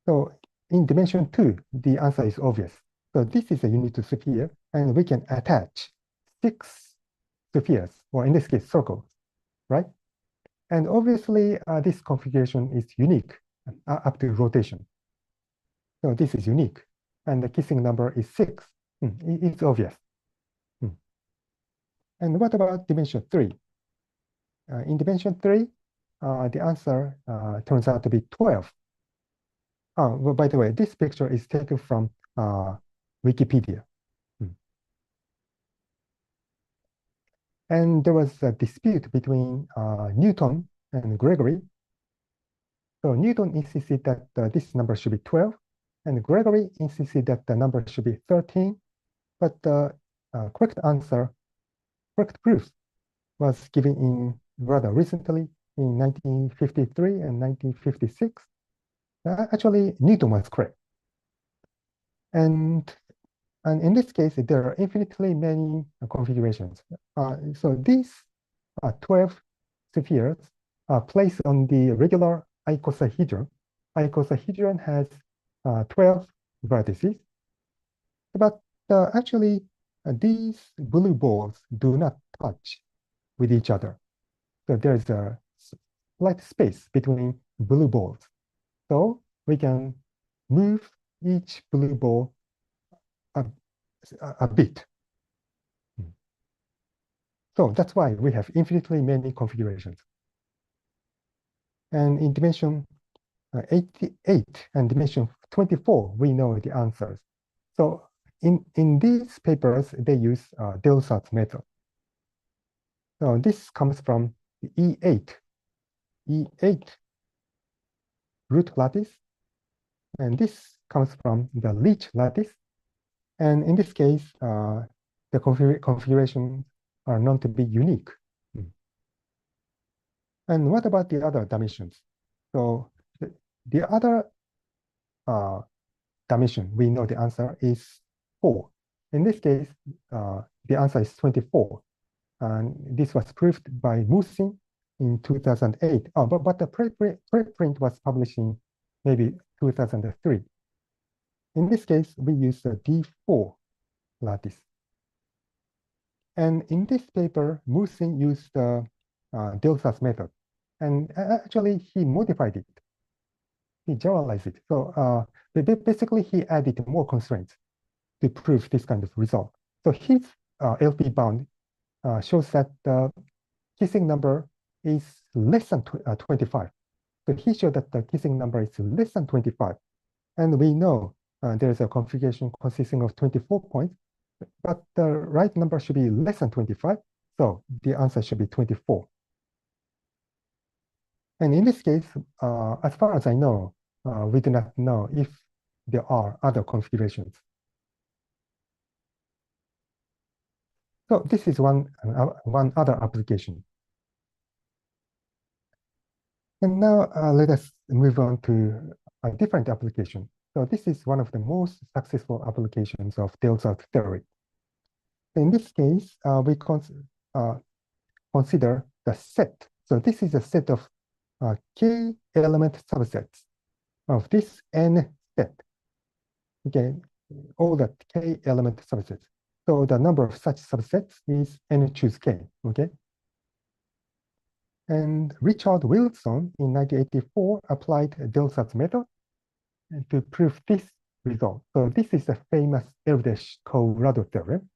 So in dimension 2, the answer is obvious. So this is a unit sphere, and we can attach 6 spheres, or in this case, circles, right? And obviously, this configuration is unique up to rotation. So this is unique, and the kissing number is 6. It's obvious. And what about dimension 3? in dimension 3, the answer turns out to be 12. Well, by the way, this picture is taken from Wikipedia. And there was a dispute between Newton and Gregory. So Newton insisted that this number should be 12, and Gregory insisted that the number should be 13. But the correct answer, correct proof, was given in rather recently in 1953 and 1956. Actually, Newton was correct. And in this case, there are infinitely many configurations. So these 12 spheres are placed on the regular icosahedron. Icosahedron has 12 vertices. But actually, these blue balls do not touch with each other. So there's a slight space between blue balls. So we can move each blue ball a bit. So that's why we have infinitely many configurations. And in dimension 88 and dimension 24, we know the answers. So in these papers, they use Delsarte's method. So this comes from the E8 root lattice, and this comes from the Leech lattice. And in this case, the configurations are known to be unique. And what about the other dimensions? So the other dimension, we know the answer is 4. In this case, the answer is 24. And this was proved by Musin in 2008. But the preprint was published in maybe 2003. In this case, we use the D4 lattice. And in this paper, Musin used the Delsarte's method. And actually, he modified it. He generalized it. So basically, he added more constraints to prove this kind of result. So his LP bound shows that the kissing number is less than 25. So he showed that the kissing number is less than 25. And we know there's a configuration consisting of 24 points, but the right number should be less than 25. So the answer should be 24. And in this case, as far as I know, we do not know if there are other configurations. So this is one other application. And now let us move on to a different application. So this is one of the most successful applications of Delsarte theory. In this case, we consider the set. So this is a set of k-element subsets of this n set. Okay, all the k-element subsets. So the number of such subsets is n choose k. Okay. And Richard Wilson in 1984 applied Delsarte's method to prove this result. So this is the famous Erdős-Colorado theorem.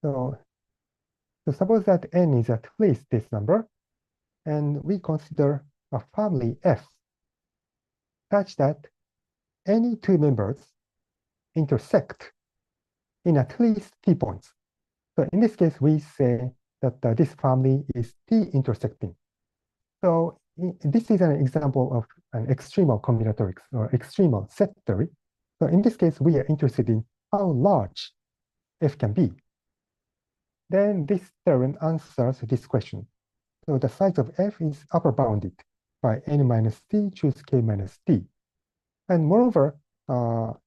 So suppose that n is at least this number, and we consider a family F such that any two members intersect in at least t points. So in this case, we say that this family is t-intersecting. So this is an example of an extremal combinatorics or extremal set theory. So in this case, we are interested in how large F can be. Then this theorem answers this question. So the size of F is upper bounded by n minus t choose k minus t. And moreover, so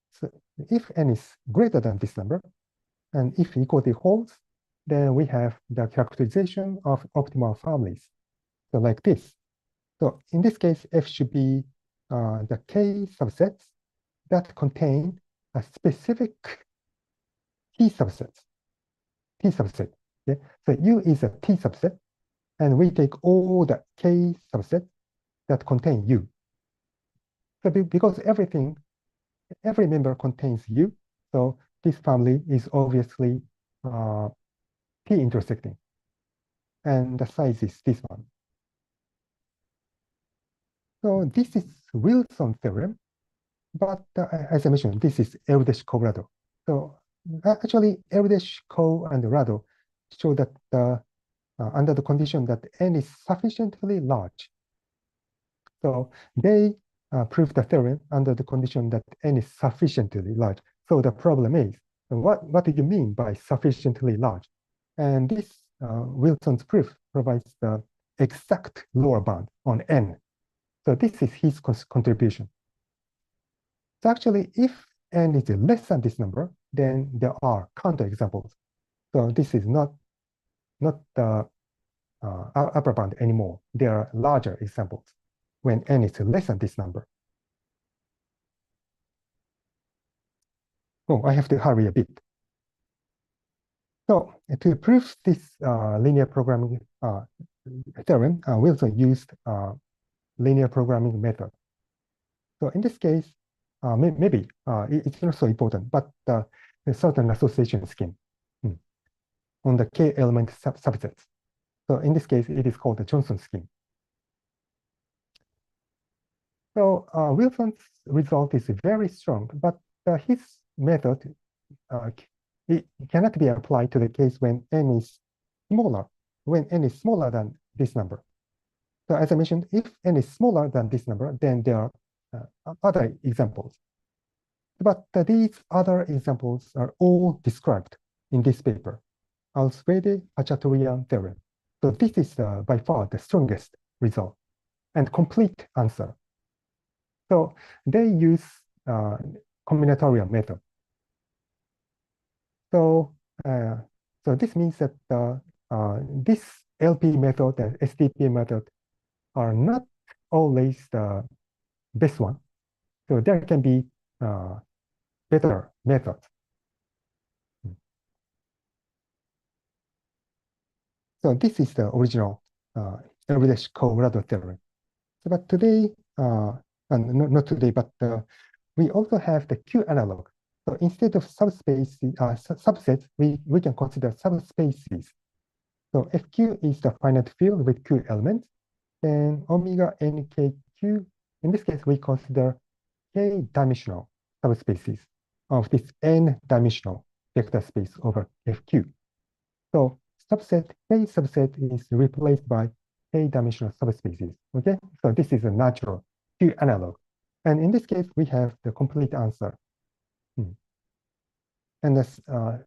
if n is greater than this number, and if equality holds, then we have the characterization of optimal families. So like this. So in this case, F should be the k subsets that contain a specific t subset. T subset. Okay? So U is a t subset, and we take all the k subsets that contain U. So because every member contains U, so this family is obviously t-intersecting. And the size is this one. So this is Wilson theorem, but as I mentioned, this is Erdős-Rado. So actually, Erdős-Rado and Rado show that under the condition that n is sufficiently large. So they prove the theorem under the condition that n is sufficiently large. So the problem is, what do you mean by sufficiently large? And this Wilson's proof provides the exact lower bound on n. So this is his contribution. So actually, if n is less than this number, then there are counterexamples. So this is not the upper bound anymore. There are larger examples when n is less than this number. Oh, I have to hurry a bit. So to prove this linear programming theorem, Wilson used linear programming method. So in this case, maybe it's not so important, but a certain association scheme on the k element subsets. So in this case, it is called the Johnson scheme. So Wilson's result is very strong, but his method it cannot be applied to the case when n is smaller than this number. So as I mentioned, if n is smaller than this number, then there are other examples. But these other examples are all described in this paper, Algebraic theorem. So this is by far the strongest result and complete answer. So they use combinatorial method. So this means that this LP method and STP method are not always the best one. So there can be better methods. So this is the original Erdős-Rado theorem. So, but today, not today, but we also have the Q analog. So instead of subsets, we can consider subspaces. So FQ is the finite field with Q elements, then omega nkq. In this case, we consider k-dimensional subspaces of this n-dimensional vector space over FQ. So subset K subset is replaced by k-dimensional subspaces. Okay, so this is a natural Q analog, and in this case, we have the complete answer. And the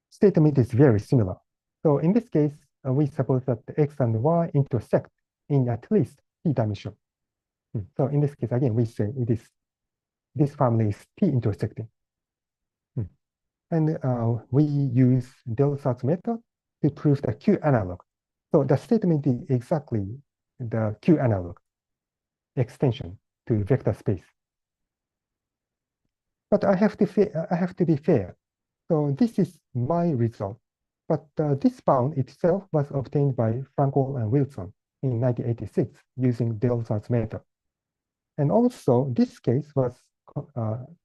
statement is very similar. So in this case, we suppose that the x and y intersect in at least t dimension. So in this case, again, we say it is this family is t intersecting. And we use Delsarte's method to prove the Q analog. So the statement is exactly the Q analog extension to vector space. But I have to be fair. So this is my result. But this bound itself was obtained by Frankel and Wilson in 1986 using Delsarte's method. And also, this case was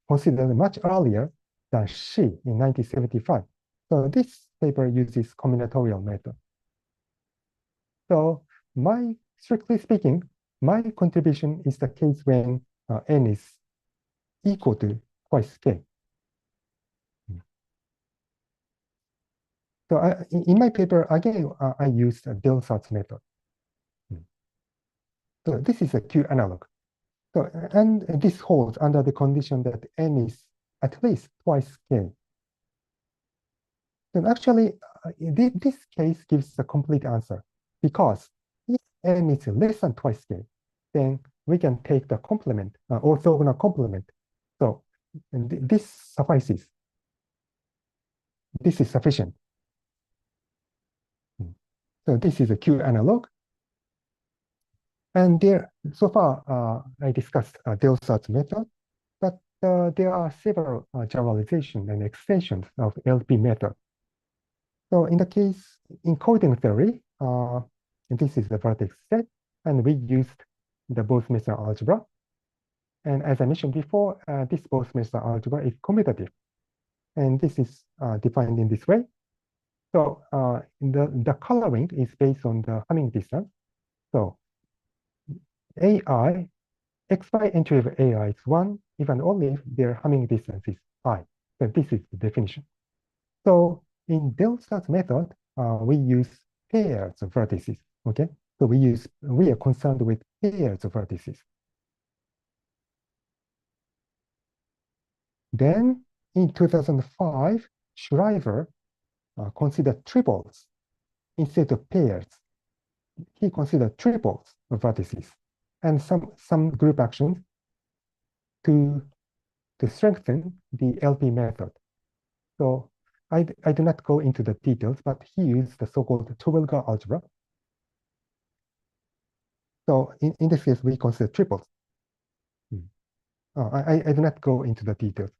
considered much earlier than Shi in 1975. So this paper uses combinatorial method. So strictly speaking, my contribution is the case when n is equal to twice k. So in my paper, again, I used Delsarte's method. So this is a Q analog. So, and this holds under the condition that n is at least twice k. Then actually, this case gives a complete answer, because if n is less than twice k, then we can take the complement, orthogonal complement. So this suffices. This is sufficient. So this is a Q analog. And there, so far, I discussed Delsarte's method, but there are several generalizations and extensions of LP method. So in the case, in coding theory, this is the vertex set, and we used the Bose-Messer algebra. And as I mentioned before, this Bose-Messer algebra is commutative. And this is defined in this way. So the coloring is based on the Hamming distance. So AI, xy entry of AI is 1 if and only if their Hamming distance is I. So this is the definition. So in Delsarte's method, we use pairs of vertices. Okay, so we are concerned with pairs of vertices. Then in 2005, Schreiber considered triples instead of pairs. He considered triples of vertices and some group actions to strengthen the LP method. So I do not go into the details, but he used the so-called Terwilliger algebra. So in this case, we consider triples. I do not go into the details.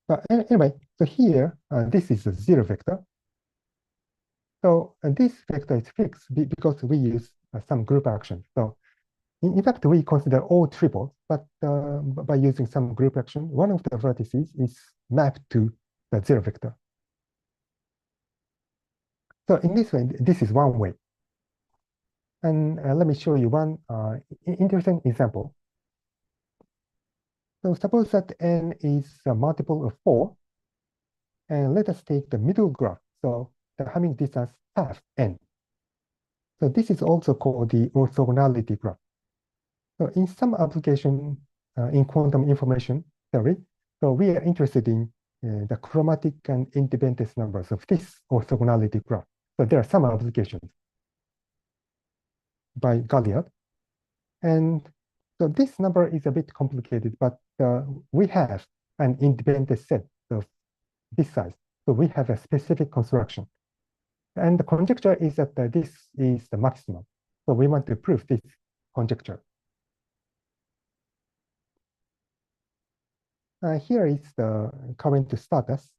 But anyway, so here, this is a zero vector. So this vector is fixed because we use some group action. So in fact, we consider all triples, but by using some group action, one of the vertices is mapped to the zero vector. So in this way, this is one way. And let me show you one interesting example. So suppose that n is a multiple of 4, and let us take the middle graph. So the Hamming distance half n. So this is also called the orthogonality graph. So in some application in quantum information theory, so we are interested in the chromatic and independence numbers of this orthogonality graph. So there are some applications by Galliard. And so this number is a bit complicated, but we have an independent set of this size. So we have a specific construction. And the conjecture is that this is the maximum. So we want to prove this conjecture. Here is the current status.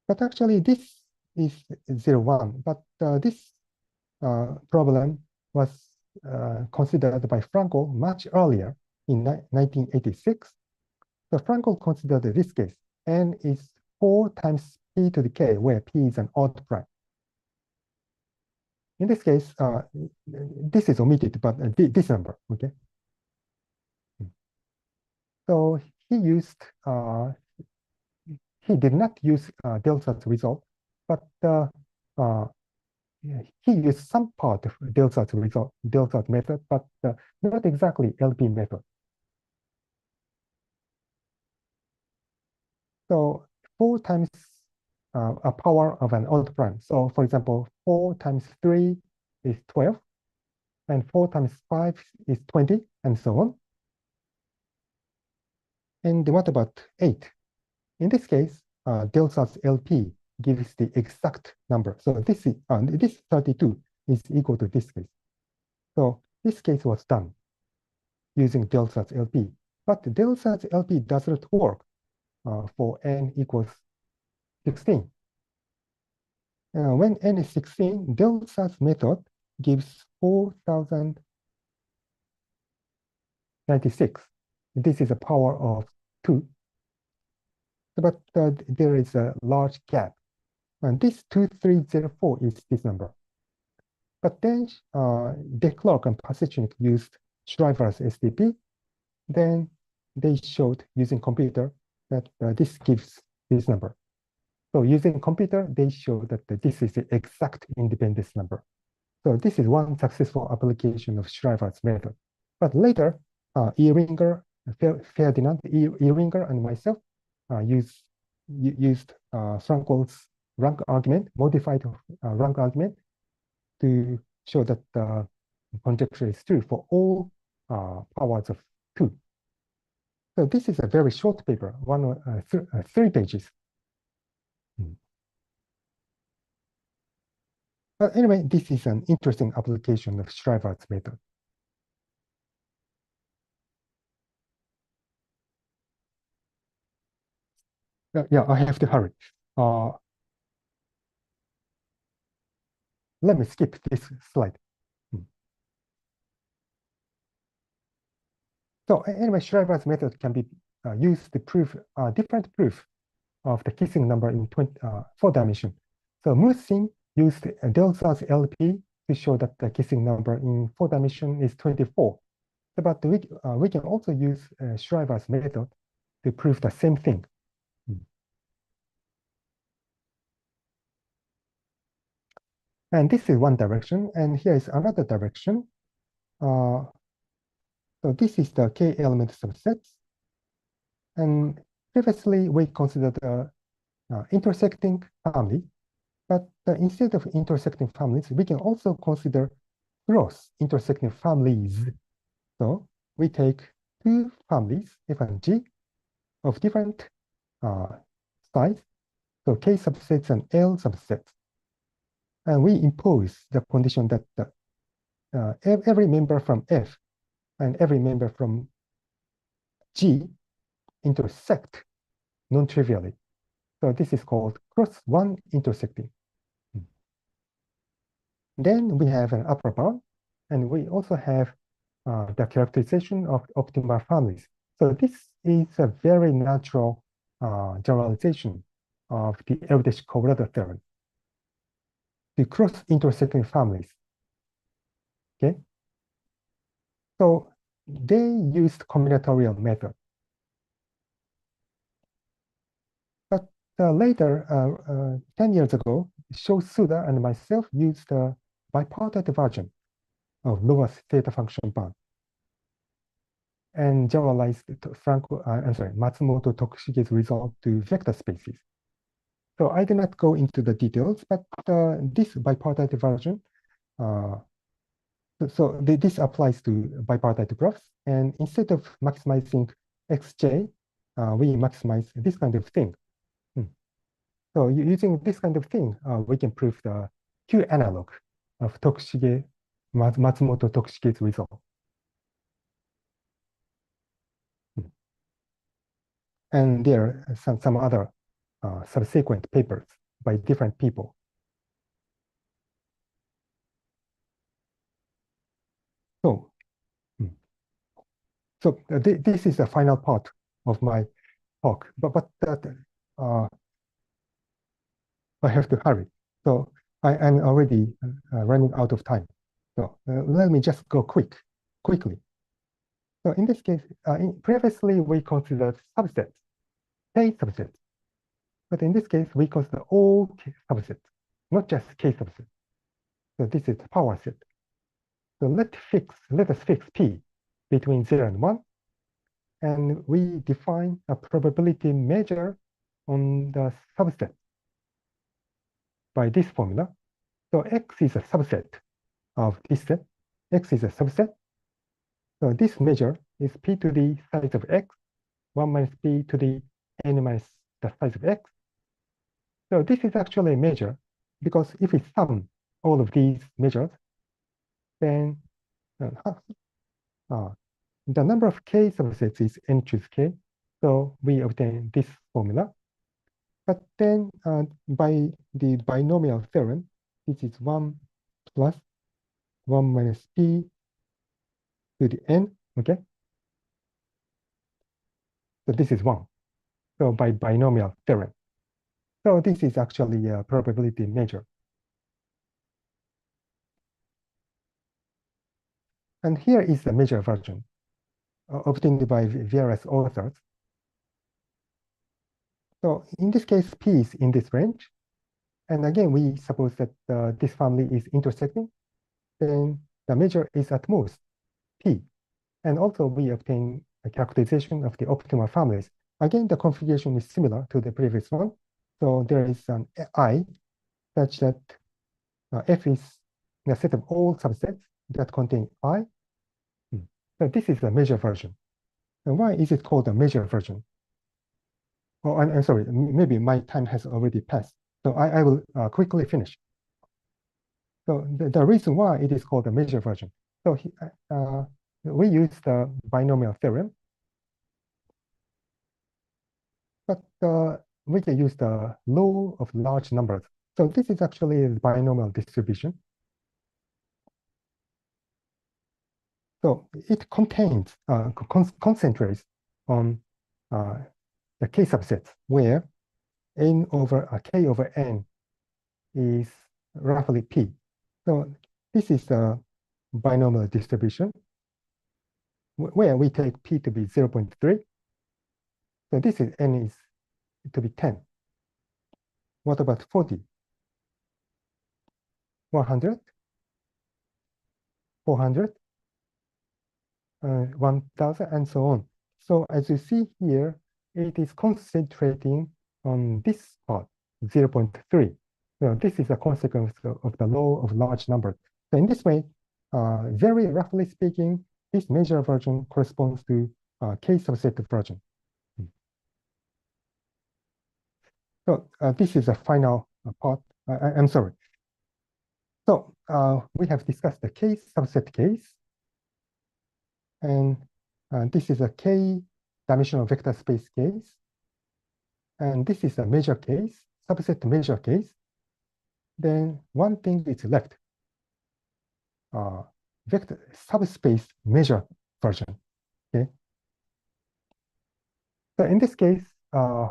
But actually, this is 0, 1. But this problem was considered by Frankel much earlier in 1986. So Frankel considered this case. N is 4 times p to the k, where p is an odd prime. In this case, this is omitted, but this number, okay? So he did not use Delsarte's result, but he used some part of Delsarte's result, Delsarte method, but not exactly LP method. So 4 times a power of an odd prime. So for example, 4 times 3 is 12, and 4 times 5 is 20, and so on. And what about 8? In this case, Delsarte's LP gives the exact number. So this 32 is equal to this case. So this case was done using Delsarte's LP. But Delsarte's LP does not work for n equals 16. When n is 16, Delsarte's method gives 4096. This is a power of 2. But there is a large gap. And this 2304 is this number. But then Teknologi and Pasechnik used Schreiber's SDP. Then they showed using computer that this gives this number. So using computer, they show that this is the exact independence number. So this is one successful application of Schreiber's method. But later, Ehringer, Ferdinand, Ehringer, and myself used Frankel's rank argument, modified rank argument, to show that the conjecture is true for all powers of 2. So this is a very short paper, 3 pages. But anyway, this is an interesting application of Schreiber's method. Yeah, I have to hurry. Let me skip this slide. So anyway, Schreiber's method can be used to prove different proof of the kissing number in 4 dimension. So Musin used Delsarte's LP to show that the kissing number in 4 dimension is 24. But we can also use Shriver's method to prove the same thing. And this is one direction, and here is another direction. So this is the k-element subsets. And previously, we considered the intersecting family, but instead of intersecting families, we can also consider cross intersecting families. So we take two families, F and G, of different size, so K subsets and L subsets. And we impose the condition that every member from F and every member from G intersect non-trivially. So this is called cross-one intersecting. Then we have an upper bound, and we also have the characterization of optimal families. So this is a very natural generalization of the Erdős-Colorado theorem, the cross-intersecting families. Okay, so they used combinatorial method, but later, 10 years ago, Sho Suda and myself used the bipartite version of Lovász theta function bound and generalized Matsumoto Tokushige's result to vector spaces. So I do not go into the details, but this bipartite version, this applies to bipartite graphs. And instead of maximizing xj, we maximize this kind of thing. So using this kind of thing, we can prove the Q analog of Matsumoto Tokushige's result. And there are some other subsequent papers by different people. So, this is the final part of my talk, but I have to hurry. So I'm already running out of time. So let me just go quickly. So in this case, previously we considered subsets, K subsets. But in this case, we consider all K subsets, not just K subsets. So this is the power set. So let us fix P between 0 and 1. And we define a probability measure on the subset by this formula. So X is a subset of this set. X is a subset. So this measure is P to the size of X, 1 minus P to the N minus the size of X. So this is actually a measure, because if we sum all of these measures, then the number of K subsets is N choose K. So we obtain this formula. But then by the binomial theorem, this is 1 plus 1 minus P to the N, okay? So this is 1. So by binomial theorem. So this is actually a probability measure. And here is the measure version obtained by various authors. So in this case, P is in this range. And again, we suppose that this family is intersecting. Then the measure is at most P. And also we obtain a characterization of the optimal families. Again, the configuration is similar to the previous one. So there is an I such that F is a set of all subsets that contain I. So this is the measure version. And why is it called a measure version? Oh, I'm sorry, maybe my time has already passed. So I will quickly finish. So the reason why it is called a measure version. So we use the binomial theorem, but we can use the law of large numbers. So this is actually a binomial distribution. So it contains, concentrates on the K subsets where N over K over N is roughly P. So this is the binomial distribution. where we take p to be 0.3. So this is n is to be 10. What about 40? 100? 400? 1000, and so on. So as you see here, it is concentrating on this part, 0.3. So this is a consequence of the law of large numbers. So in this way, very roughly speaking, this major version corresponds to K subset version. So this is a final part. I'm sorry. So we have discussed the K subset case. And this is a K-dimensional vector space case. And this is a measure case, subset measure case. Then one thing is left, vector subspace measure version. Okay. So in this case, I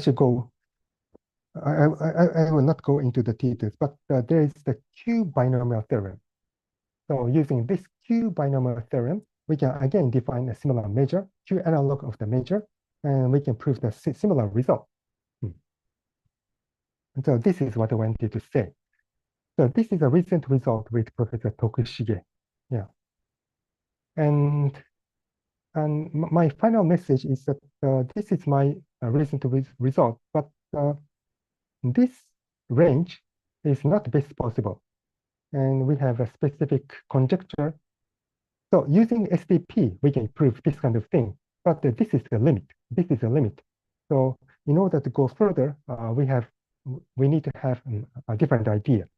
should go. I will not go into the details, but there is the Q binomial theorem. So using this Q binomial theorem, we can again define a similar measure, Q analog of the measure, and we can prove the similar result. And so this is what I wanted to say. So this is a recent result with Professor Tokushige. Yeah. And my final message is that this is my recent result, but this range is not best possible. And we have a specific conjecture. So using SDP, we can prove this kind of thing, but this is the limit. This is a limit. So in order to go further, we need to have a different idea.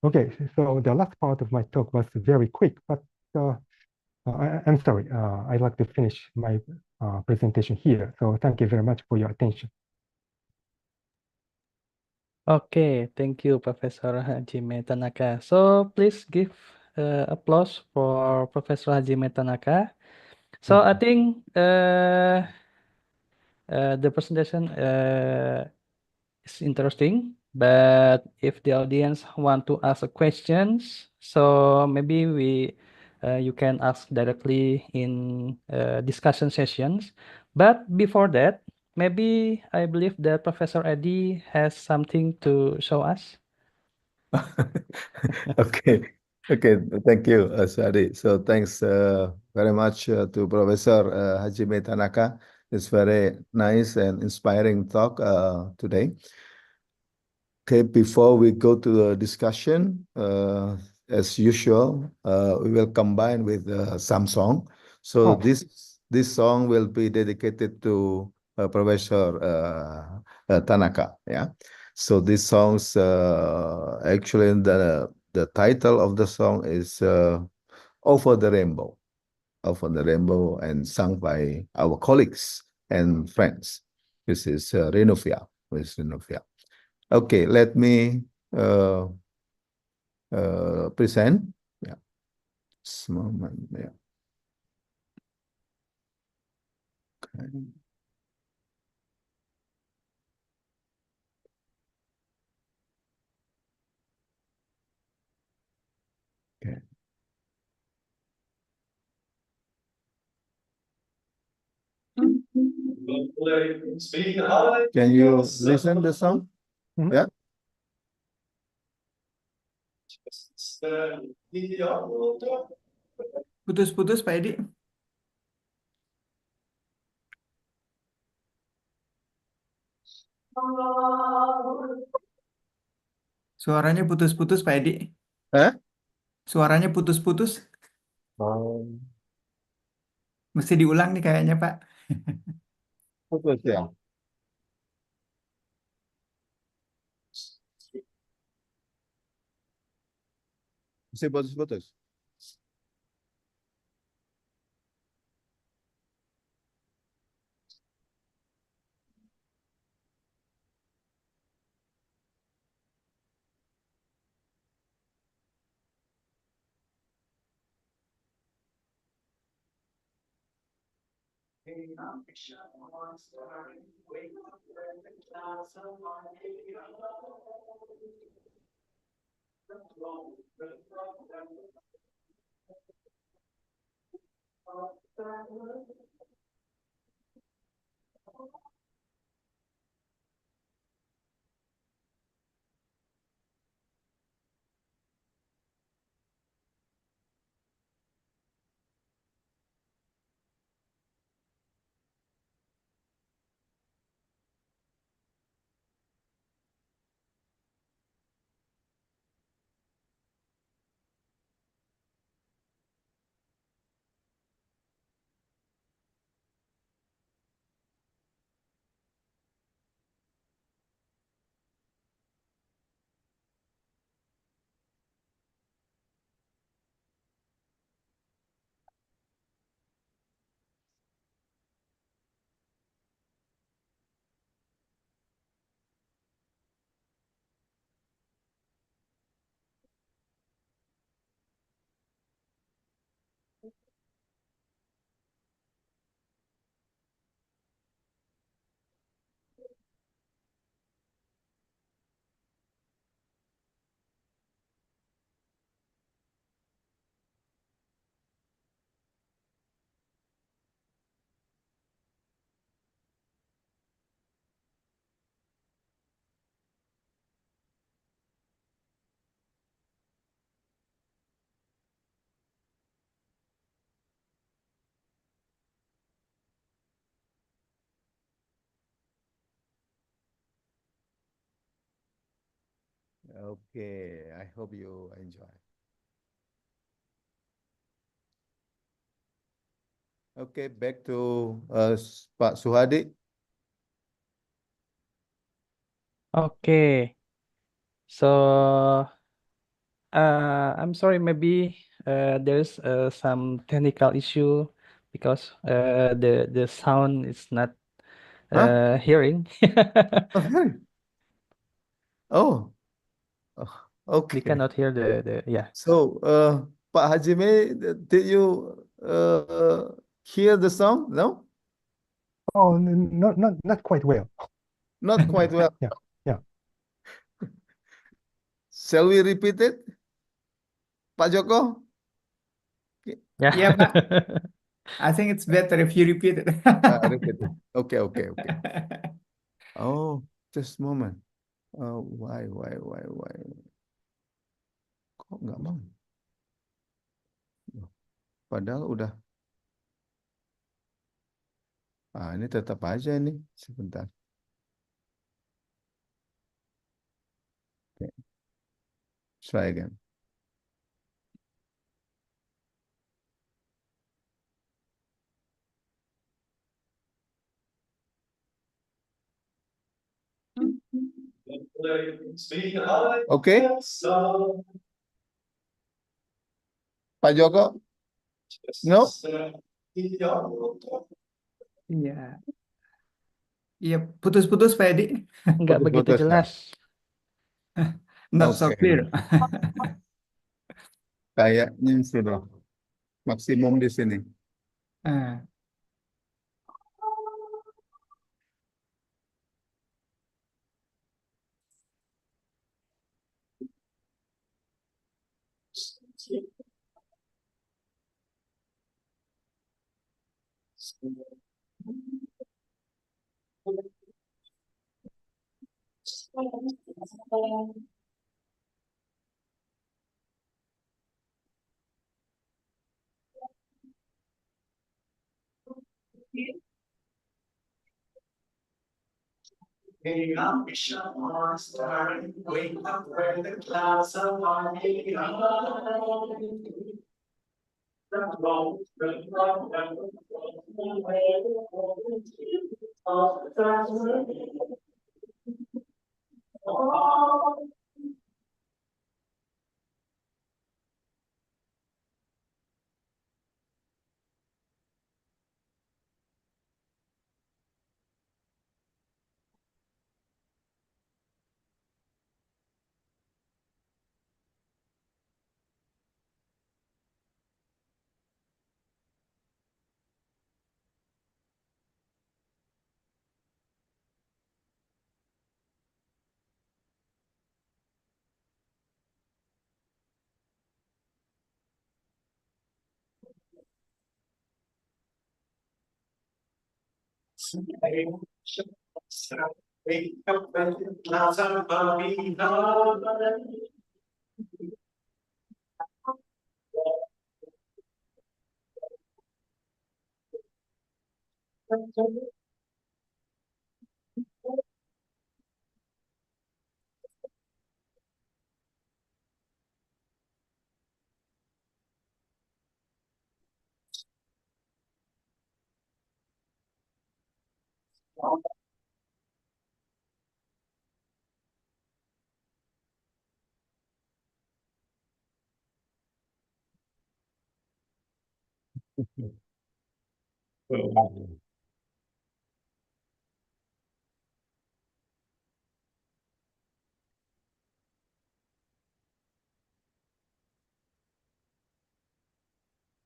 Okay, so the last part of my talk was very quick, but I'm sorry, I'd like to finish my presentation here. So thank you very much for your attention. Okay, thank you, Professor Hajime Tanaka. So please give applause for Professor Hajime Tanaka. So I think the presentation is interesting, but if the audience want to ask questions, so maybe you can ask directly in discussion sessions. But before that, maybe I believe that Professor Eddie has something to show us. Okay. Okay, thank you, Sadi. So thanks very much to Professor Hajime Tanaka. It's very nice and inspiring talk today. Okay, before we go to the discussion, as usual, we will combine with some song. So this song will be dedicated to Professor Tanaka. Yeah. So this song's actually the title of the song is "Over the Rainbow," "Over the Rainbow," and sung by our colleagues and friends. This is Renovia. With Renovia. Okay, let me present. Yeah, just a moment. Yeah. Okay. Okay. Can you listen the song? Mm-hmm. Yeah. Putus-putus, Pak Edi. Suaranya putus-putus, Pak Edi. Eh? Suaranya putus-putus. Mesti diulang nih kayaknya, Pak. Putus ya. Masih putus-putus. Okay, I hope you enjoy. Okay, back to Pak Suhadi. Okay, so I'm sorry, maybe there's some technical issue because the sound is not Huh? hearing. Okay. Oh, We okay. cannot hear the yeah. So, Pak Hajime, did you hear the song? No, Oh, not quite well. not quite well. Yeah, yeah. Shall we repeat it, Pak Joko? Yeah. Yeah, Pak. I think it's better if you repeat it. Repeat it. Okay, okay, okay. Oh, just a moment. Why? Kok nggak mau? Padahal udah. Ini tetap aja ini. Sebentar. Okay. Try again. Okay. Pak Joko? No? Iya. Iya, putus-putus Pak Edi. Nggak begitu Putus-putus, jelas. Not so Oke. clear. Kayaknya sudah maksimum di sini. Ah,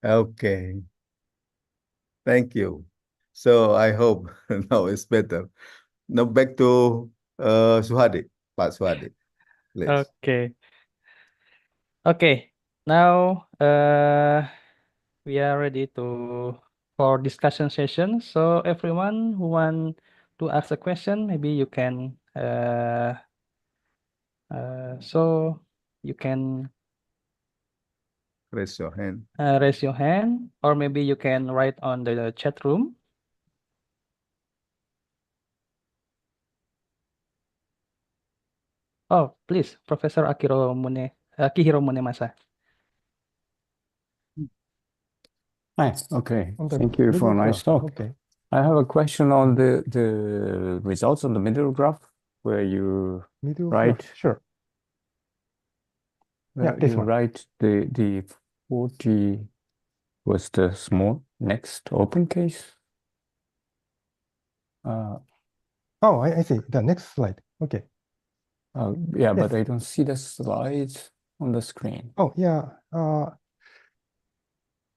Okay, thank you. So I hope now it's better. Now back to Suhadi, Pak Suhadi, please. Okay. Okay. Now we are ready for discussion session. So everyone who want to ask a question, maybe you can so you can Raise your hand. raise your hand, or maybe you can write on the chat room. Oh, please, Professor Akihiro Munemasa. Hi, okay. On the Thank you for a middle nice graph. talk. Okay. I have a question on the results on the middle graph where you Middle Right. graph. Sure. Yeah, this you one. write the 40 was the small next open case. Oh, I see. The next slide. Okay. Yeah, Yes. but I don't see the slides on the screen. Oh, yeah.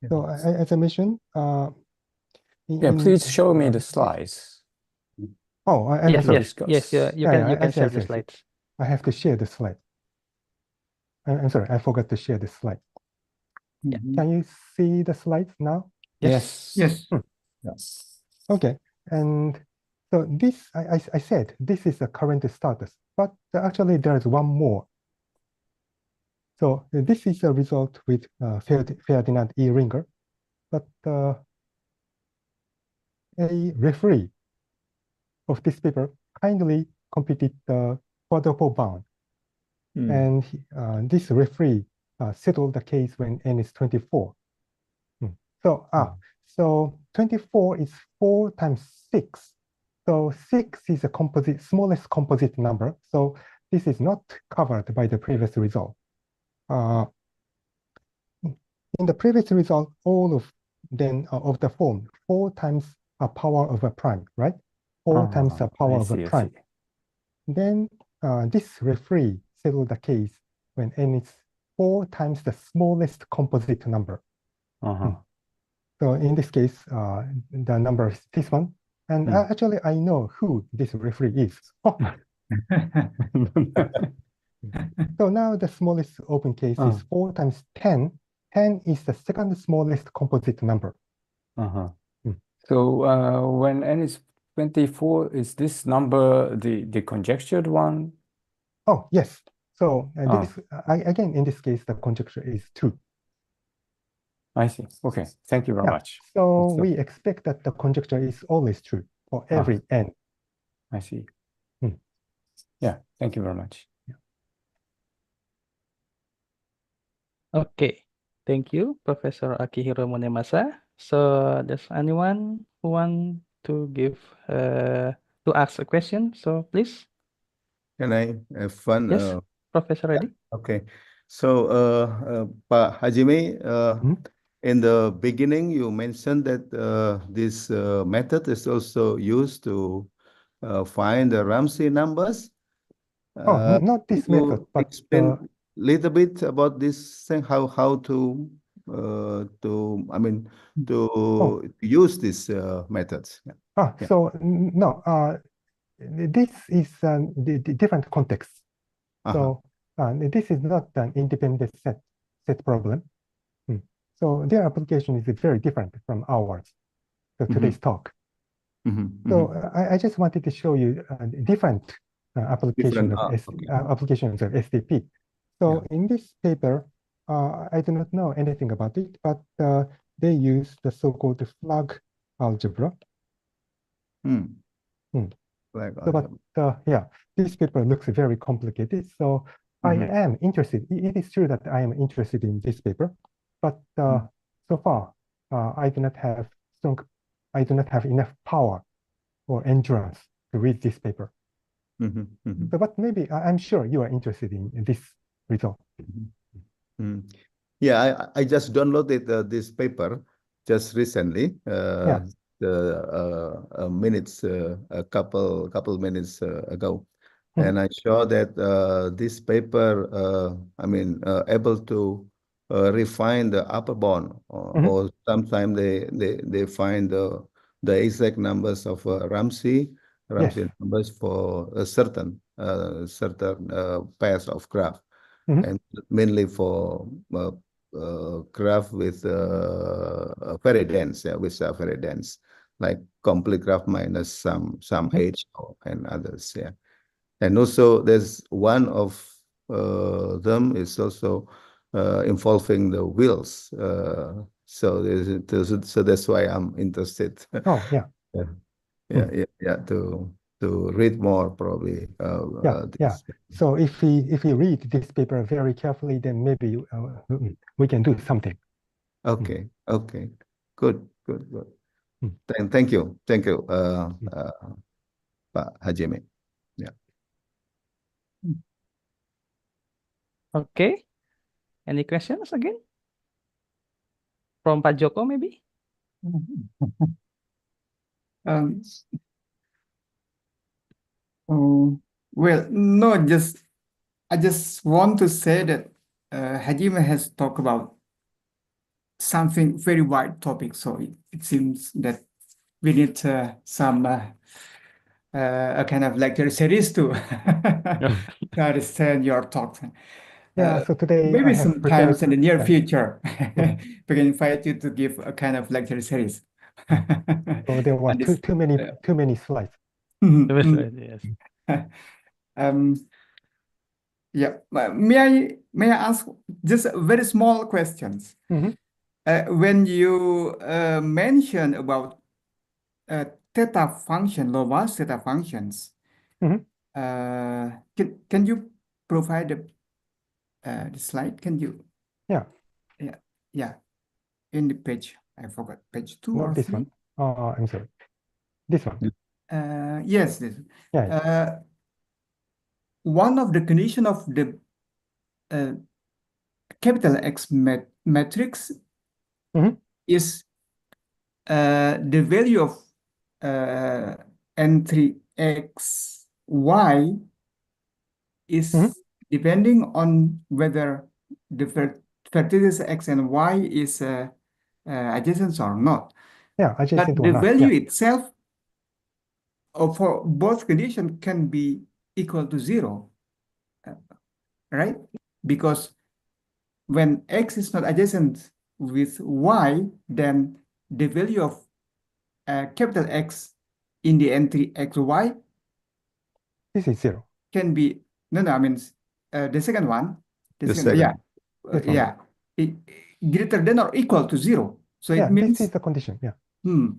So as I mentioned, Yeah, please show me the slides. Oh, I'm Yes, sorry. yes, you Yeah, can I share see, the I see. slides. I have to share the slide. I'm sorry, I forgot to share the slide. Yeah. Can you see the slides now? Yes. Yes. Yes. Okay. And so this, I said, this is the current status, but actually there is one more. So this is a result with Ferdinand E. Ringer, but a referee of this paper kindly completed the quadruple bound. And this referee settled the case when n is 24. So 24 is 4 times 6. So 6 is a smallest composite number. So this is not covered by the previous result. In the previous result, all of the form 4 times a power of a prime, right? 4 times the power of a prime. Then this referee settled the case when n is 4 times the smallest composite number. So in this case, the number is this one. And actually, I know who this referee is. So now the smallest open case is 4 times 10. 10 is the second smallest composite number. So when n is 24, is this number the conjectured one? Oh, yes. So this again, in this case, the conjecture is 2. I see. Okay. Thank you very much. So we expect that the conjecture is always true for every n. I see. Yeah. Thank you very much. Okay. Thank you, Professor Akihiro Munemasa. So does anyone who want to to ask a question? So please. Can I have fun? Yes, Professor ready? Okay. So Pak Hajime, in the beginning, you mentioned that this method is also used to find the Ramsey numbers. Not this method, but explain a little bit about this thing, how to use these methods. So no, this is the different context. So this is not an independent set problem. So their application is very different from ours. So today's talk. So I just wanted to show you different application Different, of okay. applications of SDP. So in this paper, I do not know anything about it, but they use the so-called flag algebra. Like, So, but yeah, this paper looks very complicated. So I am interested. It is true that I am interested in this paper, but so far I do not have enough power or endurance to read this paper. So, but maybe I'm sure you are interested in this result. Yeah, I just downloaded this paper just recently. The minutes, a couple minutes ago, and I saw that this paper, I mean, able to refine the upper bound, or sometimes they find the exact numbers of Ramsey numbers for a certain pairs of graph, and mainly for graph with very dense, very dense, like complete graph minus some H and others. And also there's one of them is also involving the wheels. So that's why I'm interested. To read more probably. So if we read this paper very carefully, then maybe we can do something. Okay. Good. Thank you, Pak Hajime. Okay. Any questions again? From Pak Joko, maybe? Well, no, I just want to say that Hajime has talked about something very wide topic, so it seems that we need some a kind of lecture series to understand your talk. So today maybe I have sometimes in the near prepared- future we can invite you to give a kind of lecture series. So there were too many slides. Yes. Yeah, may I ask just very small questions? When you mention about theta function, Lovász theta functions, can you provide the slide? Can you? Yeah. In the page, I forgot page 2 or Not this 3. one. I'm sorry. This one. Yes, this. One of the condition of the capital X matrix is the value of entry X, Y is depending on whether the vertices X and Y is adjacent or not. Adjacent but or the not. value itself for both conditions can be equal to 0, right? Because when X is not adjacent with Y, then the value of capital X in the entry XY This is 0. can be, I mean, the second one, greater than or equal to 0. So it means this is the condition.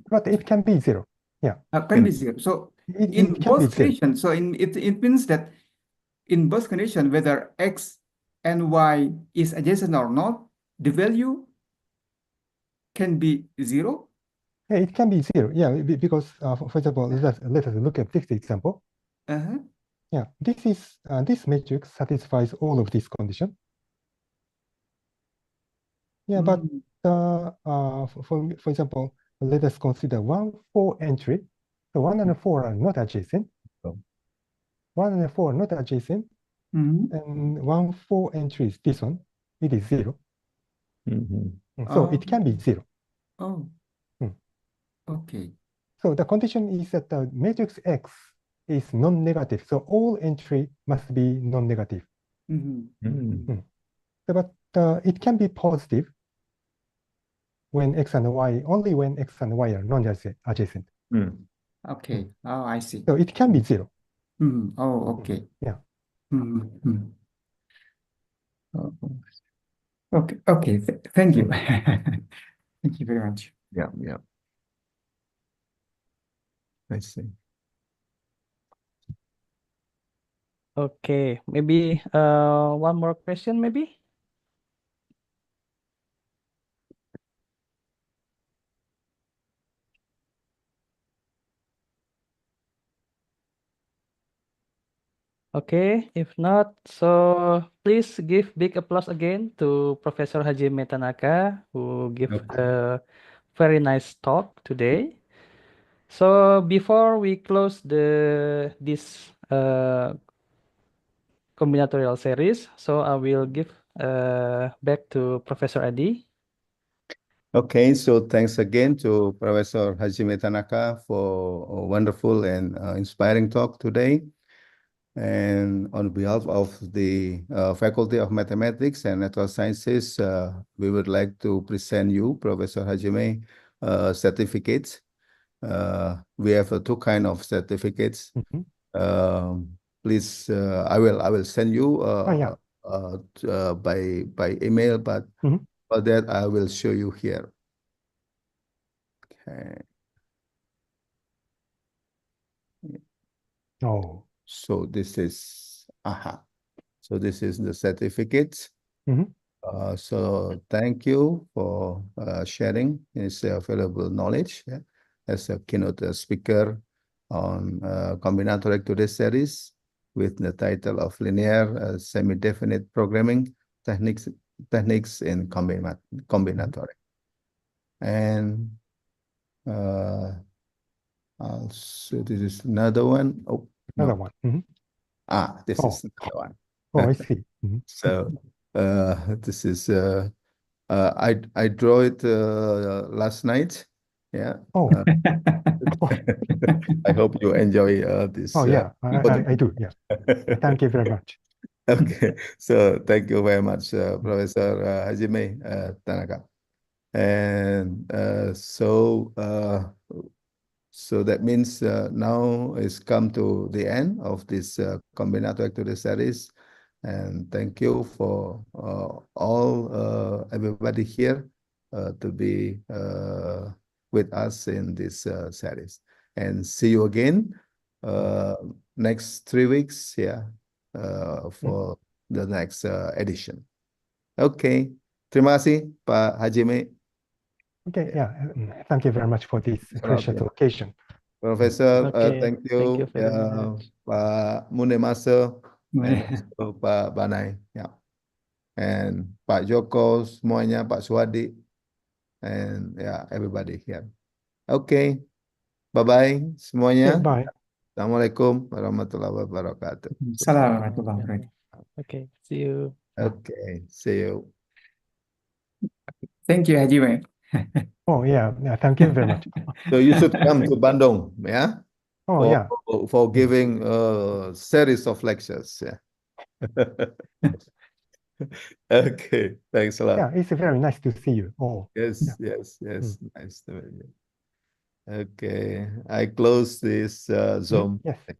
But it can be 0. Can be 0. So in both conditions, so it means that in both conditions, whether X and Y is adjacent or not, the value can be 0. It can be 0. Because for example, let us look at this example. This matrix satisfies all of these conditions. But for example, let us consider 1, 4 entry. So 1 and 4 are not adjacent. 1 and 4 are not adjacent. And 1, 4 entry is this one. It is 0. So it can be 0. Okay. So the condition is that the matrix X is non-negative. So all entry must be non-negative. But it can be positive when X and Y, only when X and Y are non-adjacent. Okay. Oh, I see. So it can be 0. Oh, okay. Yeah. Oh, okay. Okay. Thank you. Thank you very much. Yeah, yeah. I see. Okay, maybe one more question, maybe. Okay, if not, so please give big applause again to Professor Hajime Tanaka, who give a very nice talk today. So before we close this combinatorial series, so I will give back to Professor Adi. Okay, so thanks again to Professor Hajime Tanaka for a wonderful and inspiring talk today. And on behalf of the Faculty of Mathematics and Natural Sciences, we would like to present you, Professor Hajime, certificates. We have two kind of certificates. Please, I will send you by email, but for that I will show you here. Okay. Oh. So this is So this is the certificates. So thank you for sharing this valuable knowledge as a keynote speaker on Combinatorics today's series with the title of Linear Semi-Definite Programming Techniques in Combinatorics. And also this is another one. Oh, Another no. one. This is another one. Oh, I see. So this is I drew it last night. Yeah. Oh. I hope you enjoy this. Oh yeah, I do. Yeah. Thank you very much. Okay. So thank you very much, Professor Hajime Tanaka. And so that means now it's come to the end of this Combinatorics to the series. And thank you for everybody here to be with us in this series. And see you again next 3 weeks for the next edition. Okay. Terima kasih, Pak Hajime. Okay, yeah. Thank you very much for this precious occasion. Professor, Okay, thank you. very much. Pak Munemasa and also Pak Banai. Yeah. And Pak Joko, semuanya, Pak Suwadi, and everybody here. Okay. Bye-bye semuanya. Okay, bye. Assalamualaikum warahmatullahi wabarakatuh. Assalamualaikum warahmatullahi wabarakatuh. Okay, see you. Okay, see you. Thank you, Hajime. Oh yeah, thank you very much. So you should come to Bandung, yeah? Oh yeah. For giving a series of lectures, yeah. Okay, thanks a lot. Yeah, it's very nice to see you. Oh. Yes, yes. Nice to meet you. Okay, I close this Zoom. Yes.